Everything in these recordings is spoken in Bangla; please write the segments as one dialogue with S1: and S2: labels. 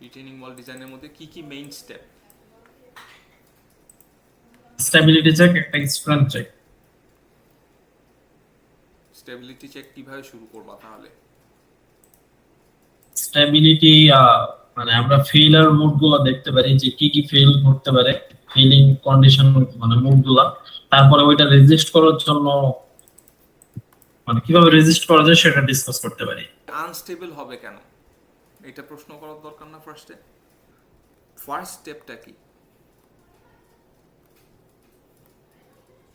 S1: রিটেনিং ওয়াল ডিজাইনের মধ্যে কি কি মেইন স্টেপ?
S2: স্টেবিলিটি চেক, একটা স্ট্রেংথ চেক।
S1: স্টেবিলিটি চেক কিভাবে শুরু করবা তাহলে?
S2: স্টেবিলিটি মানে আমরা ফেইলার মোড গুলো দেখতে পারি যে কি কি ফেল করতে পারে, ফেলিং কন্ডিশন মানে মোড গুলা। তারপরে ওইটা রেজিস্ট করার জন্য মানে কিভাবে রেজিস্ট করা যায় সেটা ডিসকাস করতে পারি।
S1: আনস্টেবল হবে কেন, এটা প্রশ্ন করার দরকার না ফার্স্টে? ফার্স্ট স্টেপটা কি?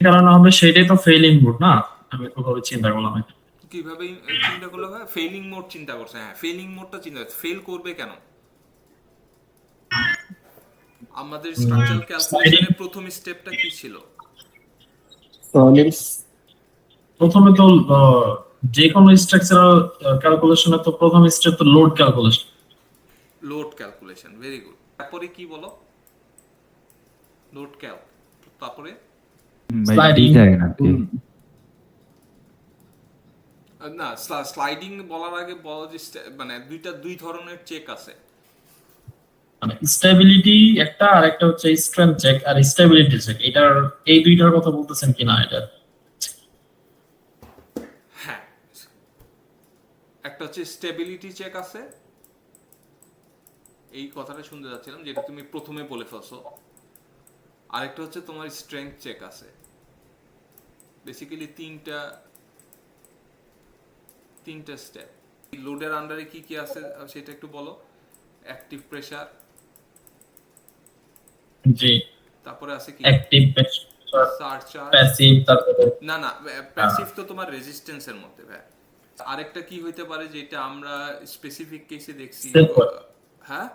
S2: কারণ হবে সেটাই তো ফেলিং মোড না। আমি ওভাবে চিন্তা করলাম এটা।
S1: কিভাবে চিন্তা করলে হয়? ফেলিং মোড চিন্তা করছে, হ্যাঁ ফেলিং মোডটা চিন্তা করছে। ফেল করবে কেন? আমাদের স্ট্রাকচারাল
S2: স্লাইডিং
S1: ক্যালকুলেশনের প্রথম স্টেপটা কি ছিল?
S3: সলিডস।
S2: প্রথমে তো যে কোনো স্ট্রাকচারাল ক্যালকুলেশনে তো প্রথম স্টেপ তো load calculation.
S1: Load calculation, very good. তারপরে কি বলো? লোড ক্যাল, তারপরে
S4: ভাই
S2: স্লাইডিং।
S4: ডিজাইন আর কি।
S1: না, স্লাইডিং বলার আগে বলো যে মানে দুই ধরনের চেক আছে।
S2: মানে স্টেবিলিটি একটা, আর একটা হচ্ছে স্ট্রেংথ চেক আর স্টেবিলিটি চেক। এটার এই দুইটার কথা বলতেছেন কিনা এটা?
S1: হ্যাঁ, একটা হচ্ছে স্টেবিলিটি চেক আছে, এই কথাটা শুনতে যাচ্ছিলাম যেটা তুমি প্রথমে বলে ফেলছো। আরেকটা হচ্ছে তোমার স্ট্রেংথ চেক আছে। বেসিক্যালি তিনটা স্টেপ। লোডের আন্ডারে কি কি আছে সেটা একটু বলো। অ্যাক্টিভ প্রেসার,
S2: জি।
S1: তারপরে আছে কি
S2: অ্যাক্টিভ,
S1: সারচার্জ।
S2: প্যাসিভ, তারপরে
S1: না না, প্যাসিভ তো তোমার রেজিস্ট্যান্সের মধ্যে ভাই। আরেকটা কি হইতে পারে যেটা আমরা স্পেসিফিক কেসে দেখছি?
S2: Self wait.
S1: হ্যাঁ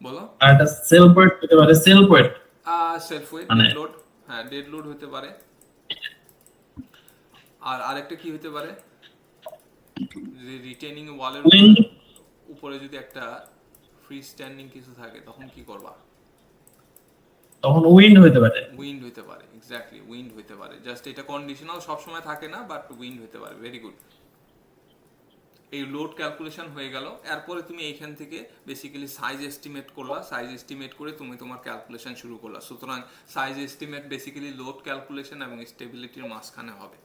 S1: বলো।
S2: আর একটা সেলফ ওয়েট হতে পারে। সেলফ ওয়েট
S1: সেলফ ওয়েট,
S2: মানে
S1: ডেড লোড। হ্যাঁ, ডেড লোড হতে পারে। আর আরেকটা কি হতে পারে? রিটেনিং ওয়ালের
S2: উইন্ড।
S1: উপরে যদি একটা ফ্রি স্ট্যান্ডিং কিছু থাকে তখন কি করবা?
S2: তখন উইন্ড হতে পারে।
S1: উইন্ড হইতে পারে, এক্স্যাক্টলি উইন্ড হইতে পারে। জাস্ট এটা কন্ডিশনাল, সবসময় থাকে না, বাট উইন্ড হইতে পারে। Very good. এই লোড ক্যালকুলেশন হয়ে গেল। এরপরে তুমি এইখান থেকে বেসিক্যালি সাইজ এস্টিমেট করলা। সাইজ এস্টিমেট করে তুমি তোমার ক্যালকুলেশন শুরু করলা। সুতরাং size estimate basically load calculation এবং স্টেবিলিটির মাঝখানে হবে।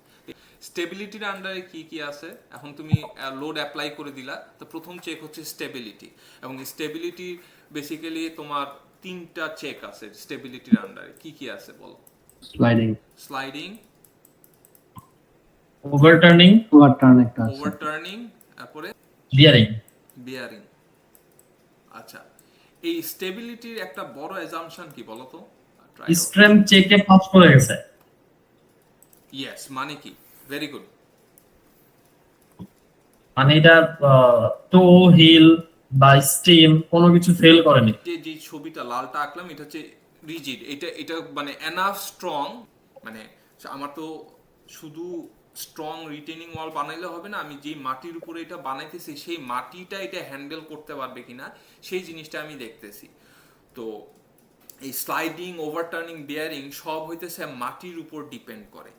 S1: স্টেবিলিটির আন্ডারে কি কি আছে? এখন তুমি লোড অ্যাপ্লাই করে দিলা, তো প্রথম চেক হচ্ছে স্টেবিলিটি। এবং স্টেবিলিটি বেসিক্যালি তোমার তিনটা চেক আছে স্টেবিলিটির আন্ডারে। কি কি আছে বলো?
S3: স্লাইডিং,
S1: স্লাইডিং,
S2: ওভারটার্নিং,
S3: ওভারটার্ন একটা আছে।
S1: ওভারটার্নিং, তারপরে
S2: বিয়ারিং।
S1: বিয়ারিং। আচ্ছা, এই স্টেবিলিটির একটা বড় অ্যাজাম্পশন কি বলো তো?
S2: স্ট্রেংথ চেকে পাস করে গেছে।
S1: ইয়েস মানে কি? Very good.
S2: মানে এটা টো হিল বা স্টিম কোনো কিছু ফেল করেনি।
S1: যে ছবিটা লালটা আঁকলাম এটা হচ্ছে রিজিড। এটা মানে এনাফ স্ট্রং। মানে আমার তো শুধু স্ট্রং রিটেনিং ওয়াল বানাইলে হবে না, আমি যেই মাটির উপরে এটা বানাইতেছি সেই মাটিটা এটা হ্যান্ডেল করতে পারবে কিনা সেই জিনিসটা আমি দেখতেছি। তো এই স্লাইডিং, ওভারটার্নিং, বিয়ারিং সব হইতেছে মাটির উপর ডিপেন্ড করে।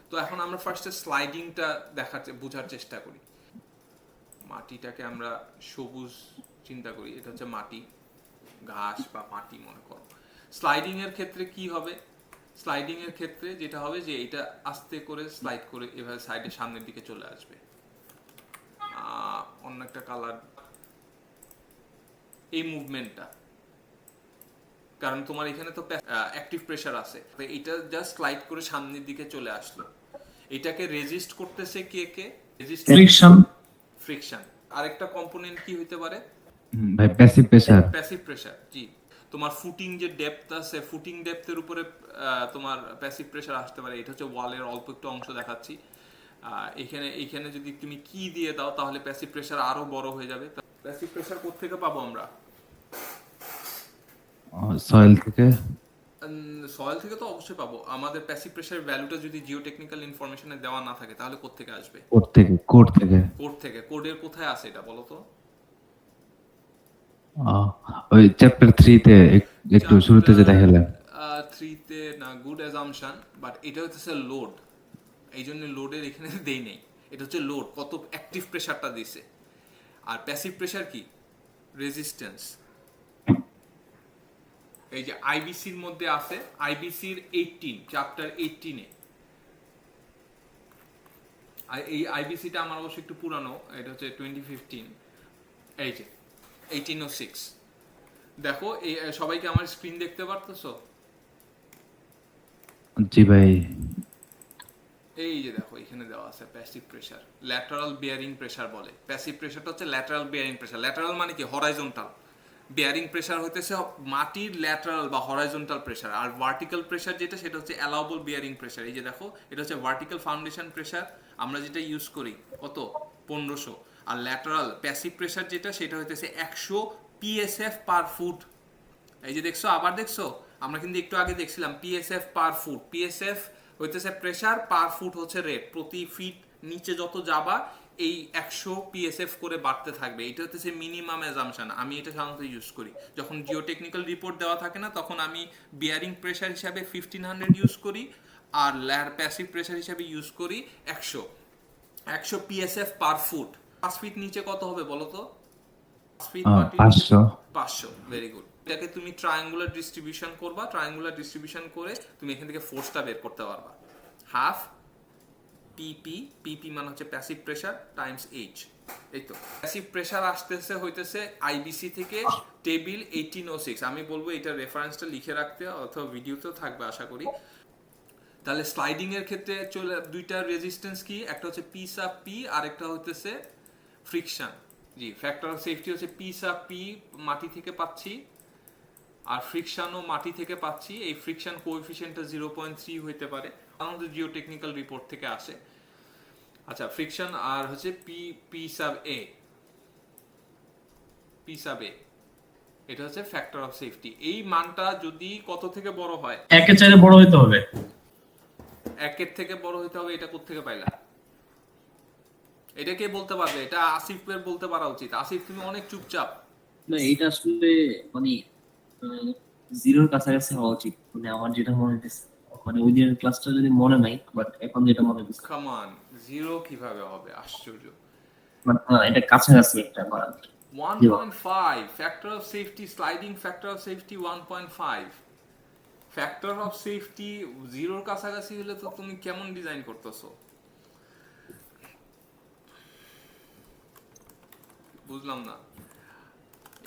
S1: তো এখন আমরা ফার্স্টে স্লাইডিংটা বোঝার চেষ্টা করি। মাটিটাকে আমরা সবুজ চিন্তা করি, এটা হচ্ছে মাটি, ঘাস বা মাটি মনে করো। স্লাইডিং এর ক্ষেত্রে কি হবে? স্লাইডিং এর ক্ষেত্রে যেটা হবে যে এটা আস্তে করে স্লাইড করে এভাবে সাইডে সামনের দিকে চলে আসবে। অন্য একটা কালার, এই মুভমেন্টটা, কারণ তোমার এখানে তো অ্যাক্টিভ প্রেসার আছে, তো এটা জাস্ট স্লাইড করে সামনের দিকে চলে আসলো। এটাকে রেজিস্ট করতেছে কে? Resist
S2: friction.
S1: ফ্রিকশন। আরেকটা কম্পোনেন্ট কি হইতে পারে?
S4: ভাই প্যাসিভ প্রেসার।
S1: প্যাসিভ প্রেসার, জি। তোমার ফুটিং যে ডেপথ আছে, ফুটিং ডেপথের উপরে তোমার প্যাসিভ প্রেসার আসতে পারে। এটা হচ্ছে ওয়ালের অল্প একটু অংশ দেখাচ্ছি। এখানে যদি তুমি কি দিয়ে দাও তাহলে প্যাসিভ প্রেসার আরো বড় হয়ে যাবে। প্যাসিভ প্রেসার কোত্থেকে পাবো আমরা?
S4: সয়েল থেকে।
S1: সয়েল থেকে তো অবশ্যই পাবো। আমাদের প্যাসিভ প্রেসারের ভ্যালুটা যদি জিওটেকনিক্যাল ইনফরমেশনে দেওয়া না থাকে তাহলে কোত্থেকে আসবে?
S4: কোড থেকে।
S1: কোড থেকে। কোডের কোথায় আছে এটা বলো তো?
S4: ওই চ্যাপ্টার 3 তে একটু শুরুতে যেটা দেখালাম।
S1: 3 তে না, গুড অ্যাজাম্পশন, বাট এটা হচ্ছে লোড। এই জন্য লোডের এখানে দেই নেই। এটা হচ্ছে লোড, কত অ্যাক্টিভ প্রেসারটা দিছে। আর প্যাসিভ প্রেসার কি? রেজিস্ট্যান্স, এই যে আইবিসির মধ্যে আছে, আইবিসির 18 চ্যাপ্টার 18 এ, এই আইবিসিটা আমার অবশ্য একটু পুরানো, এটা হচ্ছে 2015, এই যে 1806। দেখো এই সবাইকে আমার স্ক্রিন দেখতে পারতেছো?
S4: জি ভাই।
S1: এই যে দেখো এখানে দেওয়া আছে passive pressure, lateral bearing pressure বলে। প্যাসিভ প্রেসারটা হচ্ছে ল্যাটারাল বিয়ারিং প্রেসার। ল্যাটারাল মানে কি? হরাইজন্টাল। বিয়ারিং প্রেসার হইতেছে মাটির ল্যাটারাল বা হরাইজন্টাল প্রেসার, আর ভার্টিক্যাল প্রেসার যেটা সেটা হচ্ছে অ্যালাউবল বিয়ারিং প্রেসার। এই যে দেখো এটা হচ্ছে ভার্টিক্যাল ফাউন্ডেশন প্রেসার, আমরা যেটা ইউজ করি কত 1500। আর ল্যাটারাল প্যাসিভ প্রেসার যেটা সেটা হইতেছে 100 পিএসএফ পার ফুট। এই যে দেখছো, আবার দেখছো, আমরা কিন্তু একটু আগে দেখছিলাম পিএসএফ পার ফুট। পিএসএফ হইতেছে প্রেসার, পার ফুট হচ্ছে রেট। প্রতি ফিট নিচে যত যাবা এই 100 পিএসএফ করে বাড়তে থাকবে। এটা হচ্ছে মিনিমাম অ্যাজাম্পশন। আমি এটা সাধারণত ইউজ করি যখন জিওটেকনিক্যাল রিপোর্ট দেওয়া থাকে না, তখন আমি বিয়ারিং প্রেসার হিসাবে 1500 ইউজ করি, আর প্যাসিভ প্রেসার হিসাবে ইউজ করি 100 পিএসএফ পার ফুট। 5 ফিট নিচে কত হবে বলো তো? 5 ফিট
S4: 500।
S1: 500, very good. এটাকে তুমি ট্রায়াঙ্গুলার ডিস্ট্রিবিউশন করবা, ট্রায়াঙ্গুলার ডিস্ট্রিবিউশন করে তুমি এখান থেকে ফোর্সটা বের করতে পারবা। হাফ পিপি, পিপি মানে হচ্ছে প্যাসিভ প্রেসার, টাইমস এইচ। এই তো প্যাসিভ প্রেসার আসতেছে হইতেছে আইবিসি থেকে টেবিল 1806। আমি বলবো এটা রেফারেন্সটা লিখে রাখতে, অথবা ভিডিওতেও থাকবে আশা করি। তাহলে স্লাইডিং এর ক্ষেত্রে চলে দুইটা রেজিস্ট্যান্স কি, একটা হচ্ছে পি সাব পি, আর একটা হইতেছে friction. G, factor of safety হচ্ছে পি সাব পি, মাটি থেকে পাচ্ছি, আর ফ্রিকশনও মাটি থেকে পাচ্ছি। এই ফ্রিকশন কোএফিসিয়েন্টটা 0.3 হইতে পারে, আমাদের জিওটেকনিক্যাল রিপোর্ট থেকে আসে। আচ্ছা, ফ্রিকশন আর হচ্ছে পি পি সাব এ, পি সাব এ, এটা হচ্ছে ফ্যাক্টর অফ সেফটি। এই মানটা যদি কত থেকে বড় হয়?
S2: 1/4 বড় হইতে হবে।
S1: 1 থেকে বড় হইতে হবে। এটা কোত্থেকে পাইলা? এটা কে বলতে পারবে? এটা আসিফের বলতে পারা উচিত। আসিফ, তুমি অনেক চুপচাপ।
S5: না, এটা আসলে মানে জিরোর কাছাকাছি হওয়া উচিত, মানে আমার যেটা মনে হচ্ছে। মানে ওই দিনের ক্লাসটা যদি মনে নাই, বাট এখন যেটা মনে হচ্ছে,
S1: কাম অন, জিরো কিভাবে হবে? আশ্চর্য।
S5: মানে এটা কাছাকাছি একটা আমার।
S1: 1.5 factor of safety, sliding factor of safety 1.5, factor of safety জিরোর কাছাকাছি হলে তো তুমি কেমন ডিজাইন করতেছো? বুঝলাম না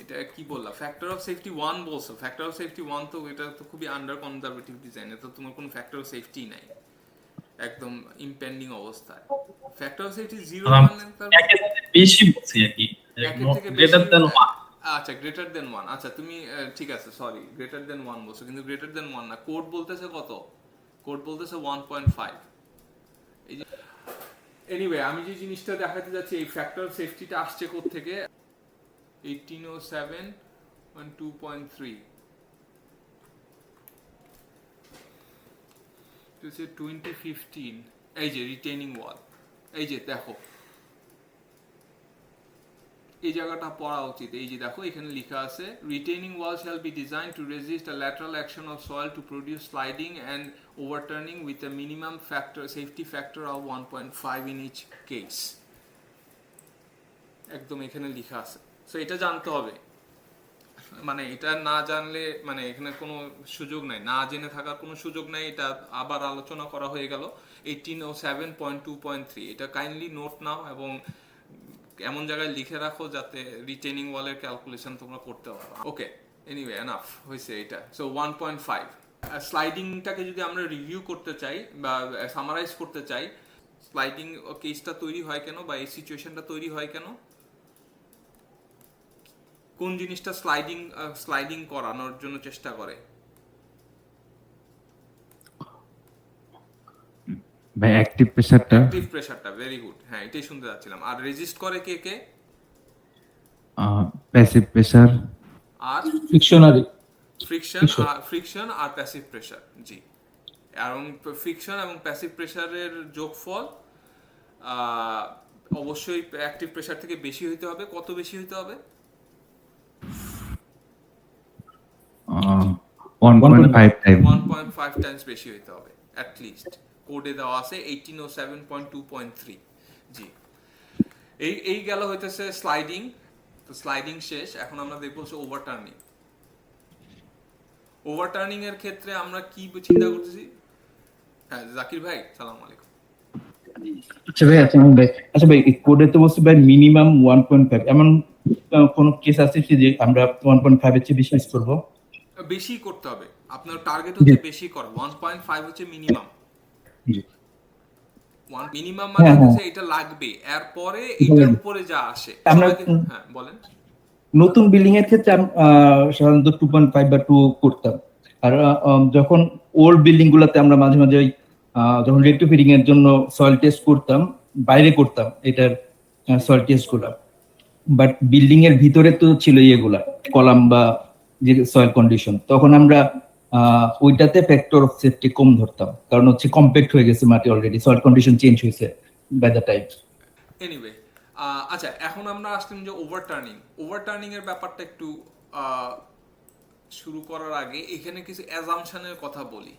S1: এটা কি বললা। ফ্যাক্টর অফ সেফটি 1 বলছো, ফ্যাক্টর অফ সেফটি 1 তো এটা তো খুবই আন্ডার কনজারভেটিভ ডিজাইন। এটা তো তোমার কোনো ফ্যাক্টর অফ সেফটি নাই, একদম ইম্পেন্ডিং অবস্থায়। ফ্যাক্টর অফ সেফটি 0 মানে তার
S2: বেশি বলছি আর কি,
S1: একের থেকে
S2: গ্রেটার
S1: বেশি।
S2: দ্যান 1।
S1: আচ্ছা, গ্রেটার দেন 1। আচ্ছা, তুমি ঠিক আছে, সরি, গ্রেটার দেন 1 বলছো, কিন্তু গ্রেটার দেন 1 না। কোড বলতেছে কত? কোড বলতেছে 1.5। এই যে এনিওয়ে, আমি যে জিনিসটা দেখাতে যাচ্ছি, এই ফ্যাক্টর সেফটিটা আসছে কোথা থেকে? 1807 and 2.3, তো সে 2015। এই যে রিটেইনিং ওয়াল, এই যে দেখো এই জায়গাটা পড়া উচিত। এই যে দেখো এখানে লেখা আছে, retaining wall shall be design to resist a lateral action of soil to produce sliding and overturning with a minimum factor safety factor of 1.5 in each case. একদম এখানে লেখা আছে। সো এটা জানতে হবে, মানে এটা না জানলে মানে এখানে কোনো সুযোগ নাই, না জেনে থাকার কোনো সুযোগ নাই। এটা আবার আলোচনা করা হয়ে গেল 1807.2.3। এটা কাইন্ডলি নোট নাও এবং এমন জায়গায় লিখে রাখো যাতে রিটেইনিং ওয়ালের ক্যালকুলেশন তোমরা করতে পারো। ওকে, এনিওয়ে, এনাফ হয়েছে এটা। সো 1.5 স্লাইডিংটাকে যদি আমরা রিভিউ করতে চাই বা সামারাইজ করতে চাই, স্লাইডিং কেসটা তৈরি হয় কেন বা এই সিচুয়েশনটা তৈরি হয় কেন? কোন জিনিসটা স্লাইডিং করানোর জন্য চেষ্টা করে?
S4: ভাই অ্যাক্টিভ প্রেসারটা।
S1: অ্যাক্টিভ প্রেসারটা, ভেরি গুড। হ্যাঁ, এটাই শুনতে যাচ্ছিলাম। আর রেজিস্ট করে কে কে?
S4: প্যাসিভ প্রেসার
S1: আর
S3: ফ্রিকশনারি
S1: ফ্রিকশন আর প্যাসিভ প্রেসার। জি, এবং ফ্রিকশন এবং প্যাসিভ প্রেসারের যোগফল অবশ্যই অ্যাক্টিভ প্রেসার থেকে বেশি হইতে হবে। কত বেশি হইতে হবে?
S4: 1.5 টাইম।
S1: 1.5 টাইমস বেশি হইতে হবে অ্যাট লিস্ট। কোডে দেওয়া আছে 1807.2.3। জি, এই গেল হইতেছে স্লাইডিং। তো স্লাইডিং শেষ, এখন আমরা দেখবো হচ্ছে ওভারটার্নিং। ওভারটার্নিং এর ক্ষেত্রে আমরা কি চিন্তা করতেছি? হ্যাঁ জাকির ভাই, সালাম আলাইকুম।
S6: আচ্ছা ভাই, আচ্ছা ভাই, কোডে তো বলছে ভাই মিনিমাম 1.5, এমন কোন কেস আছে কি যে আমরা 1.5 এর চেয়ে বেশি ইউজ করবো?
S1: বেশি করতে হবে, আপনার টার্গেট হচ্ছে বেশি করা। 1.5 হচ্ছে মিনিমাম।
S6: জি।
S1: মিনিমাম মানে
S6: হ্যাঁ,
S1: হচ্ছে এটা লাগবে, এরপরে এটার উপরে যা আসে
S6: আমরা
S1: হ্যাঁ বলেন।
S6: নতুন বিল্ডিং এর ক্ষেত্রে সাধারণত 2.5 বা 2 করতাম। আর যখন ওল্ড বিল্ডিং গুলাতে আমরা মাঝে মাঝে ওই যখন রেট্রোফিটিং এর জন্য সয়েল টেস্ট করতাম, বাইরে করতাম এটার সয়েল টেস্ট গুলা। বাট বিল্ডিং এর ভিতরে তো ছিল ইয়েগুলা কলাম বা যে সয়েল কন্ডিশন, তখন আমরা ওইটাতে ফ্যাক্টর অফ সেফটি কম ধরতাম, কারণ হচ্ছে কম্প্যাক্ট হয়ে গেছে মাটি, অলরেডি সয়েল কন্ডিশন চেঞ্জ হয়েছে বাই দ্য টাইম।
S1: এনিওয়ে, আচ্ছা এখন আমরা আসলাম যে ওভারটার্নিং। ওভারটার্নিং এর ব্যাপারটা একটু শুরু করার আগে এখানে কিছু অ্যাজাম্পশনের কথা বলি।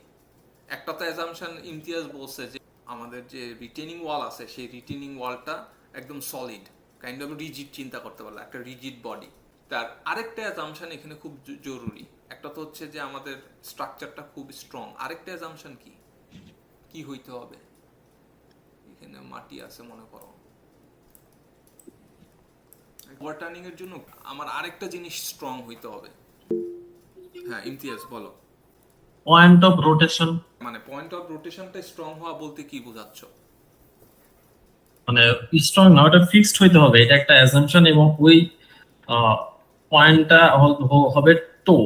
S1: একটা তো অ্যাজাম্পশন ইমতিয়াজ বলছে যে আমাদের যে রিটেনিং ওয়াল আছে সেই রিটেনিং ওয়ালটা একদম সলিড, কাইন্ড অফ রিজিড চিন্তা করতে পারলো, একটা রিজিড বডি। তার আরেকটা অ্যাজাম্পশন এখানে খুব জরুরি, একটা তো হচ্ছে যে আমাদের স্ট্রাকচারটা খুব স্ট্রং। আরেকটা অ্যাজাম্পশন কি হইতে হবে? এখানে মাটি আছে মনে করো, ওভারটার্নিং এর জন্য আমার আরেকটা জিনিস স্ট্রং হইতে হবে। হ্যাঁ ইমতিয়াজ বলো।
S2: পয়েন্ট অফ রোটেশন,
S1: মানে পয়েন্ট অফ রোটেশনটা স্ট্রং হওয়া বলতে কি বোঝাচ্ছ?
S2: মানে স্ট্রং না, ওটা ফিক্সড হইতে হবে, এটা একটা অ্যাসাম্পশন। এবং ওই পয়েন্টটা হবে টো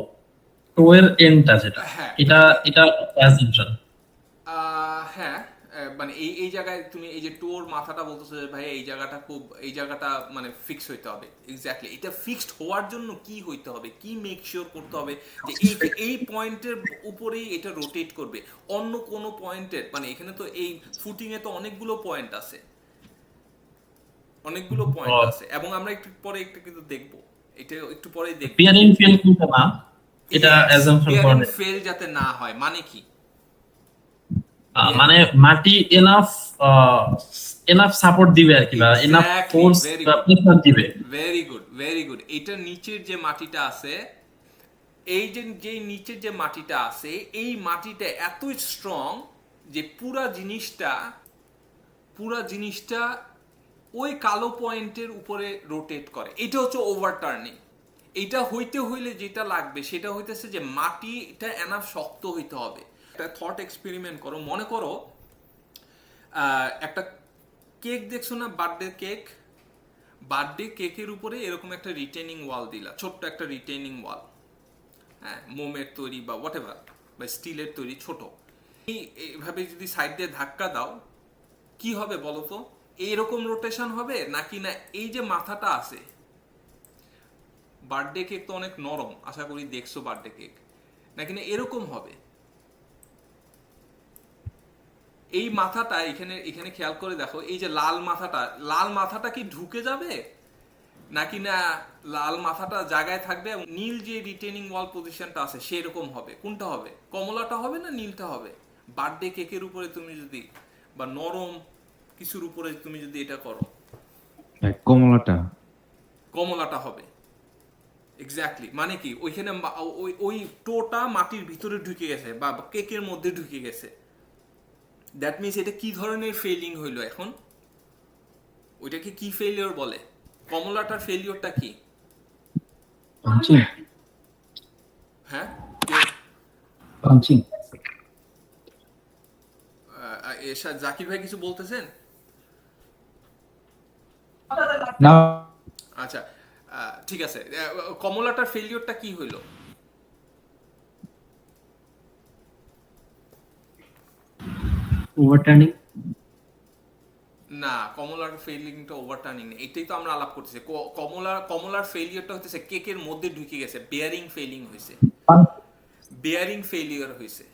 S2: টো এর এন্ডটা যেটা,
S1: হ্যাঁ
S2: এটা এটা অ্যাসাম্পশন।
S1: হ্যাঁ মানে এই জায়গায় তুমি এই যে টোর মাথাটা বলতেছো যে ভাই এই জায়গাটা মানে ফিক্স হইতে হবে। এক্স্যাক্টলি, এটা ফিক্সড হওয়ার জন্য কি হইতে হবে, কি মেক শিওর করতে হবে যে এই পয়েন্টের উপরেই এটা রোটেট করবে, অন্য কোন পয়েন্টের মানে এখানে তো এই ফুটিং এ তো অনেকগুলো পয়েন্ট আছে, এবং আমরা একটু পরে একটু কিন্তু দেখবো, এটা একটু পরেই দেখবো।
S2: পিয়ারিং ফেল কিন্তু না, এটা অ্যাসাম্পশন করে।
S1: ফেল যাতে না হয় মানে কি?
S2: মানে মাটি এনাফ সাপোর্ট দিবে আর কি, বা এনাফ ফোর্স বা প্রেসার দিবে।
S1: Very good. এটা নিচের যে মাটিটা আছে, এই যে নিচের যে মাটিটা আছে, এই মাটিটা এত স্ট্রং যে পুরা জিনিসটা ওই কালো পয়েন্টের উপরে রোটেট করে। এটা হচ্ছে ওভারটার্নিং। এটা হইতে হইলে যেটা লাগবে সেটা হইতেছে যে মাটিটা এনাফ শক্ত হইতে হবে। একটা থট এক্সপেরিমেন্ট করো, মনে করো একটা কেক দেখছো না, বার্থডে কেকের উপরে এরকম একটা রিটেনিং ওয়াল দিলা, ছোট্ট একটা রিটেনিং ওয়াল, হ্যাঁ মোমের তৈরি বা হোয়াট এভার বা স্টিলের তৈরি ছোট। এইভাবে যদি সাইড দিয়ে ধাক্কা দাও কি হবে বলো তো? এইরকম রোটেশন হবে নাকি না এই যে মাথাটা আছে, বার্থডে কেক তো অনেক নরম, আশা করি দেখছো বার্থডে কেক, নাকি না এরকম হবে? এই মাথাটা এখানে খেয়াল করে দেখো, এই যে লাল মাথাটা কি ঢুকে যাবে নাকি না লাল মাথাটা জায়গায় থাকবে এবং নীল যে রিটেনিং ওয়াল পজিশনটা আছে সেরকম হবে? কোনটা হবে? কমলাটা হবে না নীলটা হবে? বার্থডে কেকের উপরে তুমি যদি বা নরম কিছুর উপরে তুমি যদি এটা করো, কমলাটা হবে। এক্স্যাক্টলি, মানে কি ওইখানে ওই টোটা মাটির ভিতরে ঢুকে গেছে বা কেকের মধ্যে ঢুকে গেছে। দ্যাট মিনস এটা কি ধরনের ফেলিং হইলো এখন? ওইটাকে কি ফেলিওর বলে? কমলাটার ফেলিওরটা কি? হ্যাঁ
S6: পাঞ্চিং।
S1: জাকির ভাই কিছু বলতেছেন?
S6: না
S1: আচ্ছা ঠিক আছে, কমলাটার ফেলিওরটা কি হইলো?
S5: ওভারটার্নিং।
S1: না, কমলার ফেলিংটা ওভারটার্নিং না, এটাই তো আমরা আলাপ করতেছি। কমলার ফেলিওরটা হচ্ছে কেকের মধ্যে ঢুকে গেছে, বেয়ারিং ফেলিং হয়েছে, বেয়ারিং ফেলিওর হয়েছে।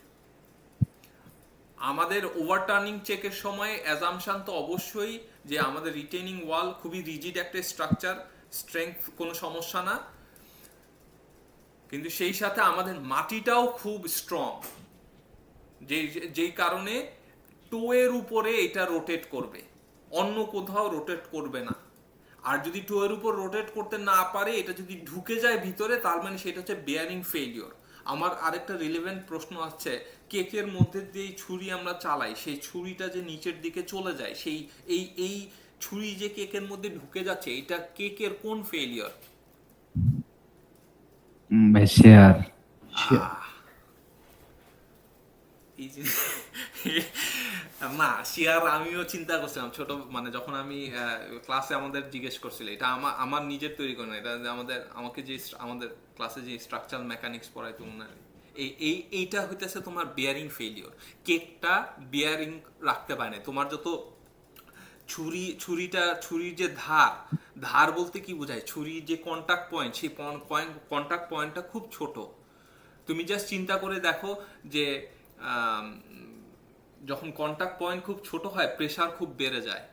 S1: আমাদের ওভারটার্নিং চেকের সময় অ্যাজাম্পশন তো অবশ্যই যে আমাদের রিটেনিং ওয়াল খুবই রিজিড একটা স্ট্রাকচার, স্ট্রেংথ কোনো সমস্যা না, কিন্তু সেই সাথে আমাদের মাটিটাও খুব স্ট্রং, যেই কারণে টোয়ের উপরে এটা রোটেট করবে, অন্য কোথাও রোটেট করবে না। আর যদি টো এর উপর রোটেট করতে না পারে, এটা যদি ঢুকে যায় ভিতরে, তার মানে সেটা হচ্ছে বেয়ারিং ফেলিওর। আমার আরেকটা রিলেভেন্ট প্রশ্ন আছে, কেকের মধ্যে দিয়ে ছুরি আমরা চালাই, সেই ছুরিটা যে নিচের দিকে চলে যায়, সেই এই ছুরি যে কেকের মধ্যে ঢুকে যাচ্ছে, এটা কেকের কোন ফেলিওর?
S4: ভাই শেয়ার।
S1: এই যে না, শিয়ার আমিও চিন্তা করছিলাম ছোট, মানে যখন আমি ক্লাসে আমাদের জিজ্ঞেস করছিল, এটা আমার নিজের তৈরি করে না, এটা আমাকে যে আমাদের ক্লাসে যে স্ট্রাকচারাল মেকানিক্স পড়াইতো না, এইটা হইতেছে তোমার বিয়ারিং ফেলিওর। কেকটা বিয়ারিং রাখতে পারে না। তোমার যত ছুরির যে ধার বলতে কি বোঝায়, ছুরির যে কন্টাক্ট পয়েন্ট, সেই কন্টাক্ট পয়েন্টটা খুব ছোট। তুমি জাস্ট চিন্তা করে দেখো যে যখন কন্টাক্ট পয়েন্ট খুব ছোট হয়, প্রেসার খুব বেড়ে যায়।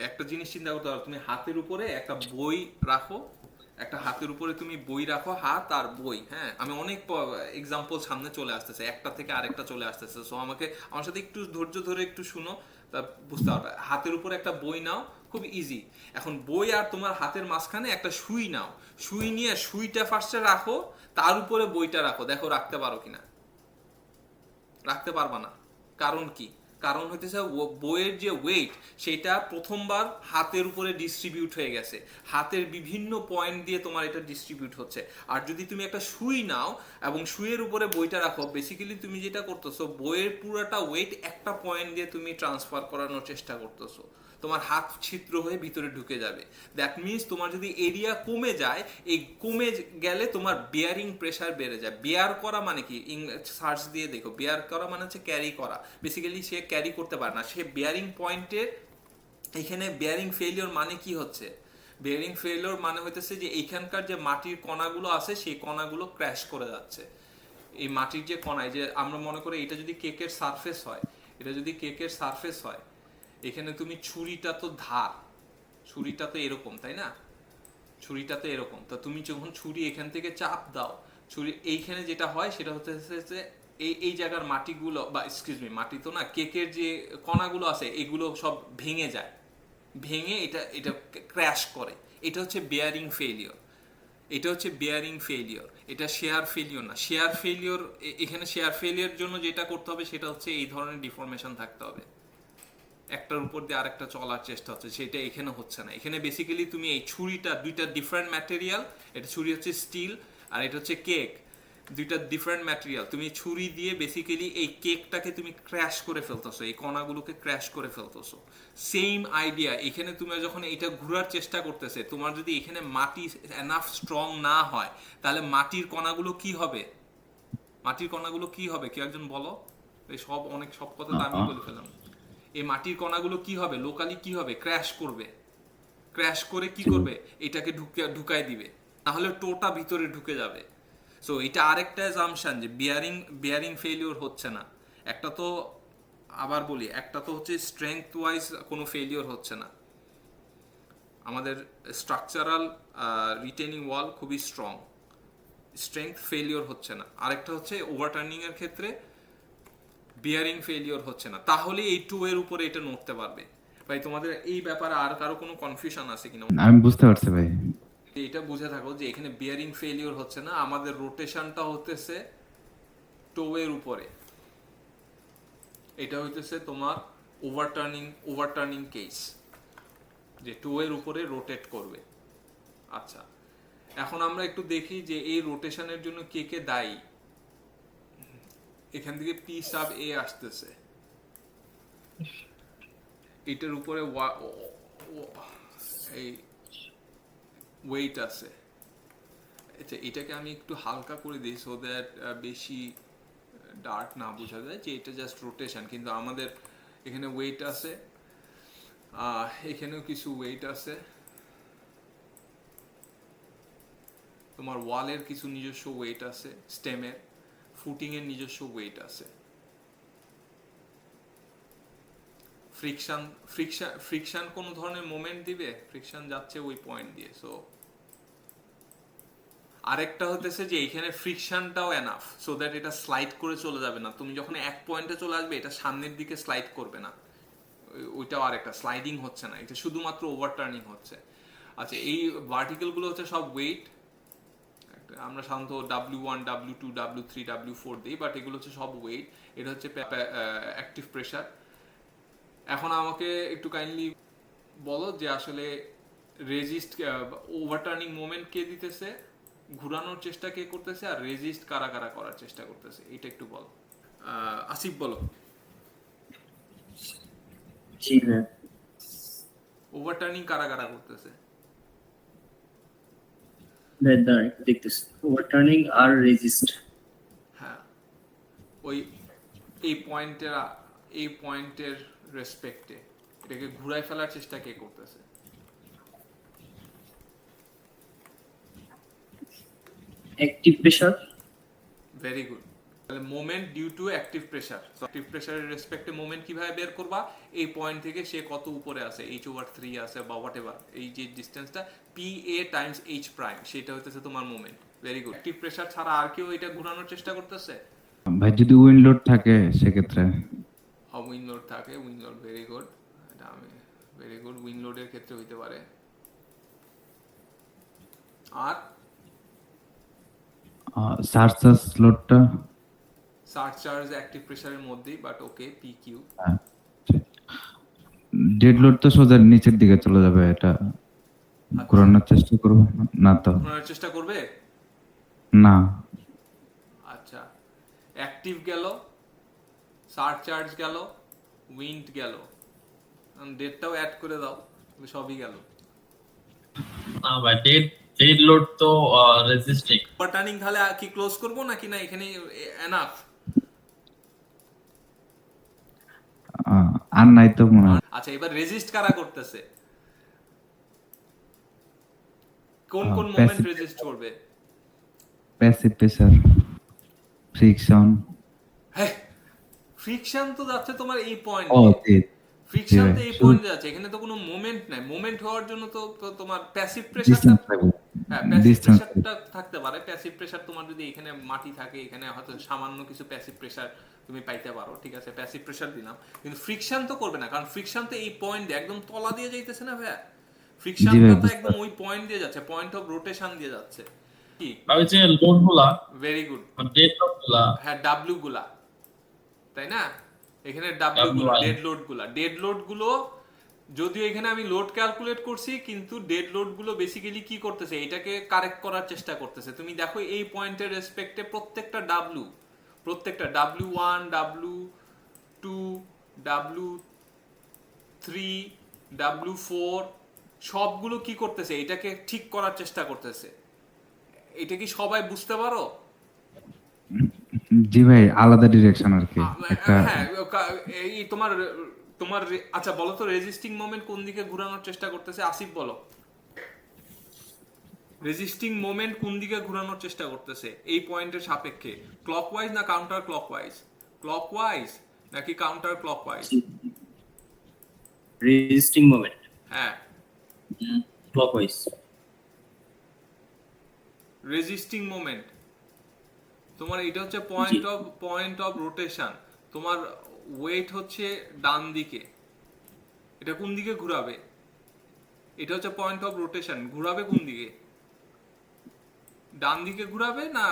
S1: একটা জিনিস চিন্তা করতে পারো, তুমি হাতের উপরে একটা বই রাখো, একটা হাতের উপরে তুমি বই রাখো, হাত আর বই, হ্যাঁ, আমি অনেক এক্সাম্পল সামনে চলে আসতেছে, একটা থেকে আরেকটা চলে আসতেছে, সো আমার সাথে একটু ধৈর্য ধরে একটু শুনো, তা বুঝতে পারবে। হাতের উপরে একটা বই নাও, খুব ইজি। এখন বই আর তোমার হাতের মাঝখানে একটা সুই নাও, সুই নিয়ে সুইটা ফার্স্টে রাখো, তার উপরে বইটা রাখো, দেখো রাখতে পারো কিনা। রাখতে পারবা না। কারণ কি? কারণ হইতেছে বইয়ের যে ওয়েট, সেটা প্রথমবার হাতের উপরে ডিস্ট্রিবিউট হয়ে গেছে, হাতের বিভিন্ন পয়েন্ট দিয়ে তোমার এটা ডিস্ট্রিবিউট হচ্ছে। আর যদি তুমি একটা সুই নাও এবং সুইয়ের উপরে বইটা রাখো, বেসিক্যালি তুমি যেটা করতেছো, বইয়ের পুরোটা ওয়েট একটা পয়েন্ট দিয়ে তুমি ট্রান্সফার করানোর চেষ্টা করতেছো, তোমার হাত ছিদ্র হয়ে ভিতরে ঢুকে যাবে। দ্যাট মিনস তোমার যদি এরিয়া কমে যায়, এই কমে গেলে তোমার বেয়ারিং প্রেসার বেড়ে যায়। বেয়ার করা মানে কি? সার্চ দিয়ে দেখো, বেয়ার করা মানে হচ্ছে ক্যারি করা। বেসিক্যালি সে ক্যারি করতে পারে না, সে বেয়ারিং পয়েন্টের, এখানে বেয়ারিং ফেলিওর মানে কি হচ্ছে? বেয়ারিং ফেলিওর মানে হইতেছে যে এইখানকার যে মাটির কণাগুলো আছে, সেই কণাগুলো ক্র্যাশ করে যাচ্ছে। এই মাটির যে কণায়, যে আমরা মনে করি এটা যদি কেকের সারফেস হয়, এটা যদি কেকের সারফেস হয়, এখানে তুমি ছুরিটা তো ছুরিটা তো এরকম, তাই না? ছুরিটা তো এরকম, তো তুমি যখন ছুরি এখান থেকে চাপ দাও, ছুরি এইখানে যেটা হয় সেটা হচ্ছে যে এই জায়গার মাটিগুলো, বা এক্সকিউজ মি, মাটি তো না, কেকের যে কণাগুলো আছে এগুলো সব ভেঙে যায়, ভেঙে এটা ক্র্যাশ করে। এটা হচ্ছে বেয়ারিং ফেলিওর। এটা হচ্ছে বেয়ারিং ফেলিওর, এটা শেয়ার ফেলিওর না। শেয়ার ফেলিওর, এখানে শেয়ার ফেলিওর জন্য যেটা করতে হবে সেটা হচ্ছে এই ধরনের ডিফরমেশন থাকতে হবে, একটার উপর দিয়ে আরেকটা চলার চেষ্টা হচ্ছে, সেটা এখানে হচ্ছে না। এখানে বেসিক্যালি তুমি এই ছুরিটা, দুইটা ডিফারেন্ট ম্যাটেরিয়াল, এটা ছুরি হচ্ছে স্টিল আর এটা হচ্ছে কেক, দুইটা ডিফারেন্ট ম্যাটেরিয়াল, তুমি ছুরি দিয়ে বেসিক্যালি এই কেকটাকে তুমি ক্র্যাশ করে ফেলতেছো, এই কণাগুলোকে ক্র্যাশ করে ফেলতেছো। সেম আইডিয়া এখানে, তুমি যখন এটা ঘোরার চেষ্টা করতেছে, তোমার যদি এখানে মাটি এনাফ স্ট্রং না হয়, তাহলে মাটির কণাগুলো কি হবে? মাটির কণাগুলো কি হবে? কেউ একজন বলো। এই সব কথা তো আমি বলে ফেললাম। এই মাটির কণাগুলো কি হবে? লোকালি কি হবে? ক্র্যাশ করবে। ক্র্যাশ করে কি করবে? এটাকে ঢুকায় দিবে, তাহলে টোটা ভিতরে ঢুকে যাবে। সো এটা আরেকটা অ্যাজাম্পশন যে বিয়ারিং ফেলিওর হচ্ছে না। একটা তো, আবার বলি, একটা তো হচ্ছে স্ট্রেংথ ওয়াইজ কোনো ফেলিওর হচ্ছে না, আমাদের স্ট্রাকচারাল রিটেনিং ওয়াল খুবই স্ট্রং, স্ট্রেংথ ফেলিওর হচ্ছে না। আরেকটা হচ্ছে ওভারটার্নিং এর ক্ষেত্রে বিয়ারিং ফেলিওর হচ্ছে না, তাহলে এই 2 এর উপরে এটা নড়তে পারবে। ভাই তোমাদের এই ব্যাপারে আর কারো কোনো কনফিউশন আছে কিনা?
S4: আমি বুঝতে পারছি ভাই।
S1: এটা বুঝে থাকো যে এখানে বিয়ারিং ফেলিওর হচ্ছে না, আমাদের রোটেশনটা হতেছে টো এর উপরে। এটা হইতেছে তোমার ওভারটার্নিং কেস, যে টো এর উপরে রোটেট করবে। আচ্ছা, এখন আমরা একটু দেখি যে এই রোটেশনের জন্য কে কে দায়ী। এখান থেকে পি সাব এ আসতেছে, এটার উপরে এই ওয়েট আছে। আচ্ছা, এটাকে আমি একটু হালকা করে দিই সো দ্যাট বেশি ডার্ক না বোঝা যায় যে এটা জাস্ট রোটেশন, কিন্তু আমাদের এখানে ওয়েট আছে, এখানেও কিছু ওয়েট আছে, তোমার ওয়ালের কিছু নিজস্ব ওয়েট আছে, স্টেমের ফুটিং এর নিজস্ব ওয়েট আছে। ফ্রিকশন কোন ধরনের মোমেন্ট দিবে? ফ্রিকশন যাচ্ছে ওই পয়েন্ট দিয়ে। সো আরেকটা হতেছে যে এখানে ফ্রিকশনটাও এনাফ সো দ্যাট এটা স্লাইড করে চলে যাবে না। তুমি যখন এক পয়েন্টে চলে আসবে, এটা সামনের দিকে স্লাইড করবে না, ওইটাও আর একটা স্লাইডিং হচ্ছে না, এটা শুধুমাত্র ওভারটার্নিং হচ্ছে। আচ্ছা, এই ভার্টিক্যাল গুলো হচ্ছে সব ওয়েট, আমরা সাধারণত W1 W2 W3 W4 দিই, বাট এগুলো হচ্ছে সব ওয়েট। এটা হচ্ছে অ্যাক্টিভ প্রেসার। এখন আমাকে একটু কাইন্ডলি বলো যে আসলে রেজিস্ট ওভারটার্নিং মোমেন্ট কে দিতেছে, ঘুরানোর চেষ্টা কে করতেছে, আর রেজিস্ট কারা কারা করার চেষ্টা করতেছে, এটা একটু বলো। আসিফ বলো।
S5: জি ম্যাম।
S1: ওভারটার্নিং কারা কারা করতেছে?
S5: দাঁড়ান একটু দেখতেছি। ওভারটার্নিং আর রেজিস্ট।
S1: হ্যাঁ, ওই এই পয়েন্টের রেসপেক্টে এটাকে ঘুরাই ফেলার চেষ্টা কে করতেছে?
S5: Active pressure.
S1: Very good. তাহলে moment due to active pressure. Active প্রেসারের রেসপেক্টে মোমেন্ট কিভাবে বের করবা? এই পয়েন্ট থেকে সে কত উপরে আছে, h/3 আছে বা হোয়াট এভার, এই যে ডিসটেন্সটা PA টাইমস H প্রাইম, সেটা হইতেছে তোমার moment. Very good. Active pressure ছাড়া আর কেউ এটা ঘোরানোর চেষ্টা করতেছে?
S4: ভাই যদি উইন্ড লোড থাকে সেক্ষেত্রে
S1: উইন্ড লোড থাকে, উইন্ড লোড। ভেরি গুড, এটা আমি ভেরি গুড। উইন্ড লোডের ক্ষেত্রে হইতে পারে। আর
S4: সারচার্জ লোডটা
S1: সারচার্জ অ্যাক্টিভ প্রেসারের মধ্যেই, but okay, PQ।
S4: Dead load তো সোজা নিচের দিকে চলে যাবে, এটা ঘোরানোর চেষ্টা করবো না তো?
S1: ঘোরানোর চেষ্টা করবে
S4: না।
S1: আচ্ছা, অ্যাক্টিভ গেল, সারচার্জ গেল, উইন্ড গেল, ডেটটাও অ্যাড করে দাও, সবই গেল।
S2: না ভাই, ডেড লোড তো রেজিস্টিং।
S1: ওভারটার্নিং তাহলে কি ক্লোজ করব নাকি না এখানে এনাফ?
S4: আর নাই তো মনে হয়।
S1: আচ্ছা, এবার রেজিস্ট কারা করতেছে? কোন কোন মোমেন্ট
S4: passive-
S1: রেজিস্ট করবে?
S4: Passive pressure, friction.
S1: হ্যাঁ, ফ্রিকশন তো যাচ্ছে তোমার এই
S4: ও
S1: পয়েন্টে। ফ্রিকশন তো এই
S4: শুধু-
S1: পয়েন্টে যাচ্ছে, এখানে তো কোনো মোমেন্ট নাই। মোমেন্ট হওয়ার জন্য তো তোমার প্যাসিভ প্রেসারটা,
S4: ডিসটেন্স থাকবে।
S1: হ্যাঁ প্যাসিভ
S4: ডিসটেন্স
S1: প্রেসারটা থাকতে পারে। প্যাসিভ প্রেসার তোমার যদি এখানে মাটি থাকে, এখানে হয়তো সামান্য কিছু প্যাসিভ প্রেসার তুমি পাইতে পারো, ঠিক আছে, প্যাসিভ প্রেসার দিলাম। কিন্তু ফ্রিকশন তো করবে না, কারণ ফ্রিকশন তো এই পয়েন্ট একদম তলা দিয়ে যাইতেছে না ভাইয়া। ফ্রিকশনটা তো
S4: বুঝতে
S1: একদম ওই পয়েন্ট দিয়ে যাচ্ছে, পয়েন্ট অফ রোটেশন দিয়ে যাচ্ছে। কি?
S2: ওই যে লোড গুলা,
S1: ভেরি গুড।
S2: ডেড লোড গুলা,
S1: হ্যাঁ, ডাব্লিউ গুলা, তাই না? এখানে ডাব্লিউ গুলো,
S2: WI
S1: ডেড লোড গুলো যদিও এখানে আমি লোড ক্যালকুলেট করছি, কিন্তু ডেড লোড গুলো বেসিক্যালি কি করতেছে, এটাকে কারেক্ট করার চেষ্টা করতেছে। তুমি দেখো এই পয়েন্টের রেসপেক্টে প্রত্যেকটা W1 W2 W3 W4 সবগুলো কি করতেছে, এটাকে ঠিক করার চেষ্টা করতেছে। এটা কি সবাই বুঝতে পারো?
S4: জি ভাই, আলাদা ডিরেকশন আর কি একটা।
S1: হ্যাঁ, এই তোমার তোমার আচ্ছা বলো তো, রেজিস্টিং মোমেন্ট কোন দিকে ঘোরানোর চেষ্টা করতেছে? আসিফ বলো, রেজিস্টিং মোমেন্ট কোন দিকে ঘোরানোর চেষ্টা করতেছে এই পয়েন্টের সাপেক্ষে? ক্লকওয়াইজ না কাউন্টার ক্লকওয়াইজ? ক্লকওয়াইজ নাকি কাউন্টার ক্লকওয়াইজ?
S5: রেজিস্টিং মোমেন্ট
S1: হ্যাঁ,
S5: ক্লকওয়াইজ।
S1: রেজিস্টিং মোমেন্ট তোমার এটা হচ্ছে পয়েন্ট অফ রোটেশন। তোমার ওয়েট হচ্ছে ডান দিকে, এটা কোন দিকে ঘোরাবে? এটা হচ্ছে পয়েন্ট অফ রোটেশন, ঘোরাবে কোন দিকে? ডান দিকে ঘোরাবে না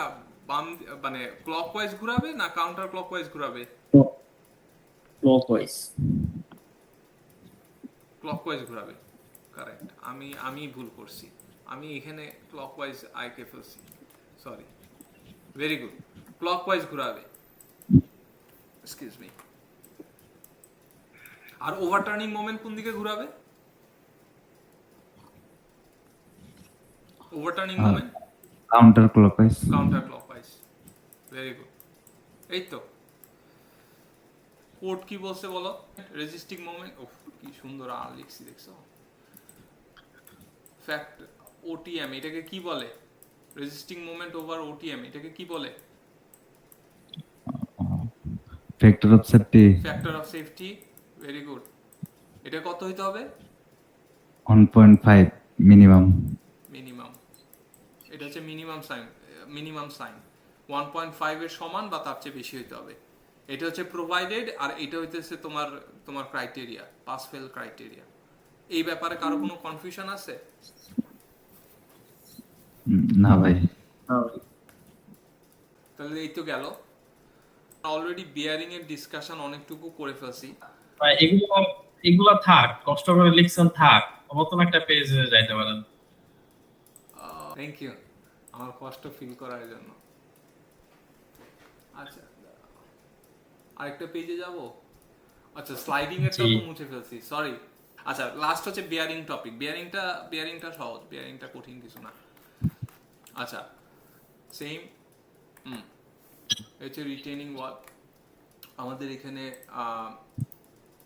S1: বাম, মানে ক্লকওয়াইজ ঘোরাবে না কাউন্টার ক্লকওয়াইজ ঘোরাবে?
S5: ক্লকওয়াইজ।
S1: ক্লকওয়াইজ ঘোরাবে, কারেক্ট। আমি ভুল করছি, আমি এখানে ক্লকওয়াইজ আইকে ফেলছি, সরি। ভেরি গুড, ক্লকওয়াইজ ঘোরাবে, এক্সকিউজ মি। আর ওভারটার্নিং মোমেন্ট কোন দিকে ঘোরাবে? Overturning moment
S4: counter clockwise.
S1: Counter clockwise. Very good, এই তো। কোড কি বলছে বলো? রেজিস্টিং মোমেন্ট, ওহ কি সুন্দর আর লিখছি দেখছো। ফ্যাক্ট ওটিএম, এটাকে কি বলে? রেজিস্টিং মোমেন্ট ওভার ওটিএম, এটাকে কি বলে?
S4: Factor of safety.
S1: Factor of safety. Very good. এটা কত হইতে হবে?
S4: 1.5 মিনিমাম।
S1: মিনিমাম, এটা হচ্ছে মিনিমাম সাইন 1.5 এর সমান বা তার চেয়ে বেশি হইতে হবে। এটা হচ্ছে প্রোভাইডেড, আর এটা হইতেছে তোমার তোমার ক্রাইটেরিয়া, পাস ফেল ক্রাইটেরিয়া। এই ব্যাপারে কারো কোনো কনফিউশন আছে?
S4: না ভাই।
S1: তাহলে এই তো গেল। অলরেডি বিয়ারিং এর ডিসকাশন অনেকটুকু করে ফেলছি।
S2: ভাই এগুলা থাক, কষ্ট করে লিখছেন থাক, নতুন একটা পেজে যাইতে পারেন।
S1: থ্যাংক ইউ আমার কষ্ট ফিল করার জন্য। আচ্ছা আরেকটা পেজে যাব। আচ্ছা স্লাইডিং এরটা তো মুছে ফেলছি, সরি। আচ্ছা লাস্ট হচ্ছে বিয়ারিং টপিক। বিয়ারিংটা সহজ, বিয়ারিংটা কঠিন কিছু না। আচ্ছা সেম হচ্ছে রিটেনিং ওয়াল। আমাদের এখানে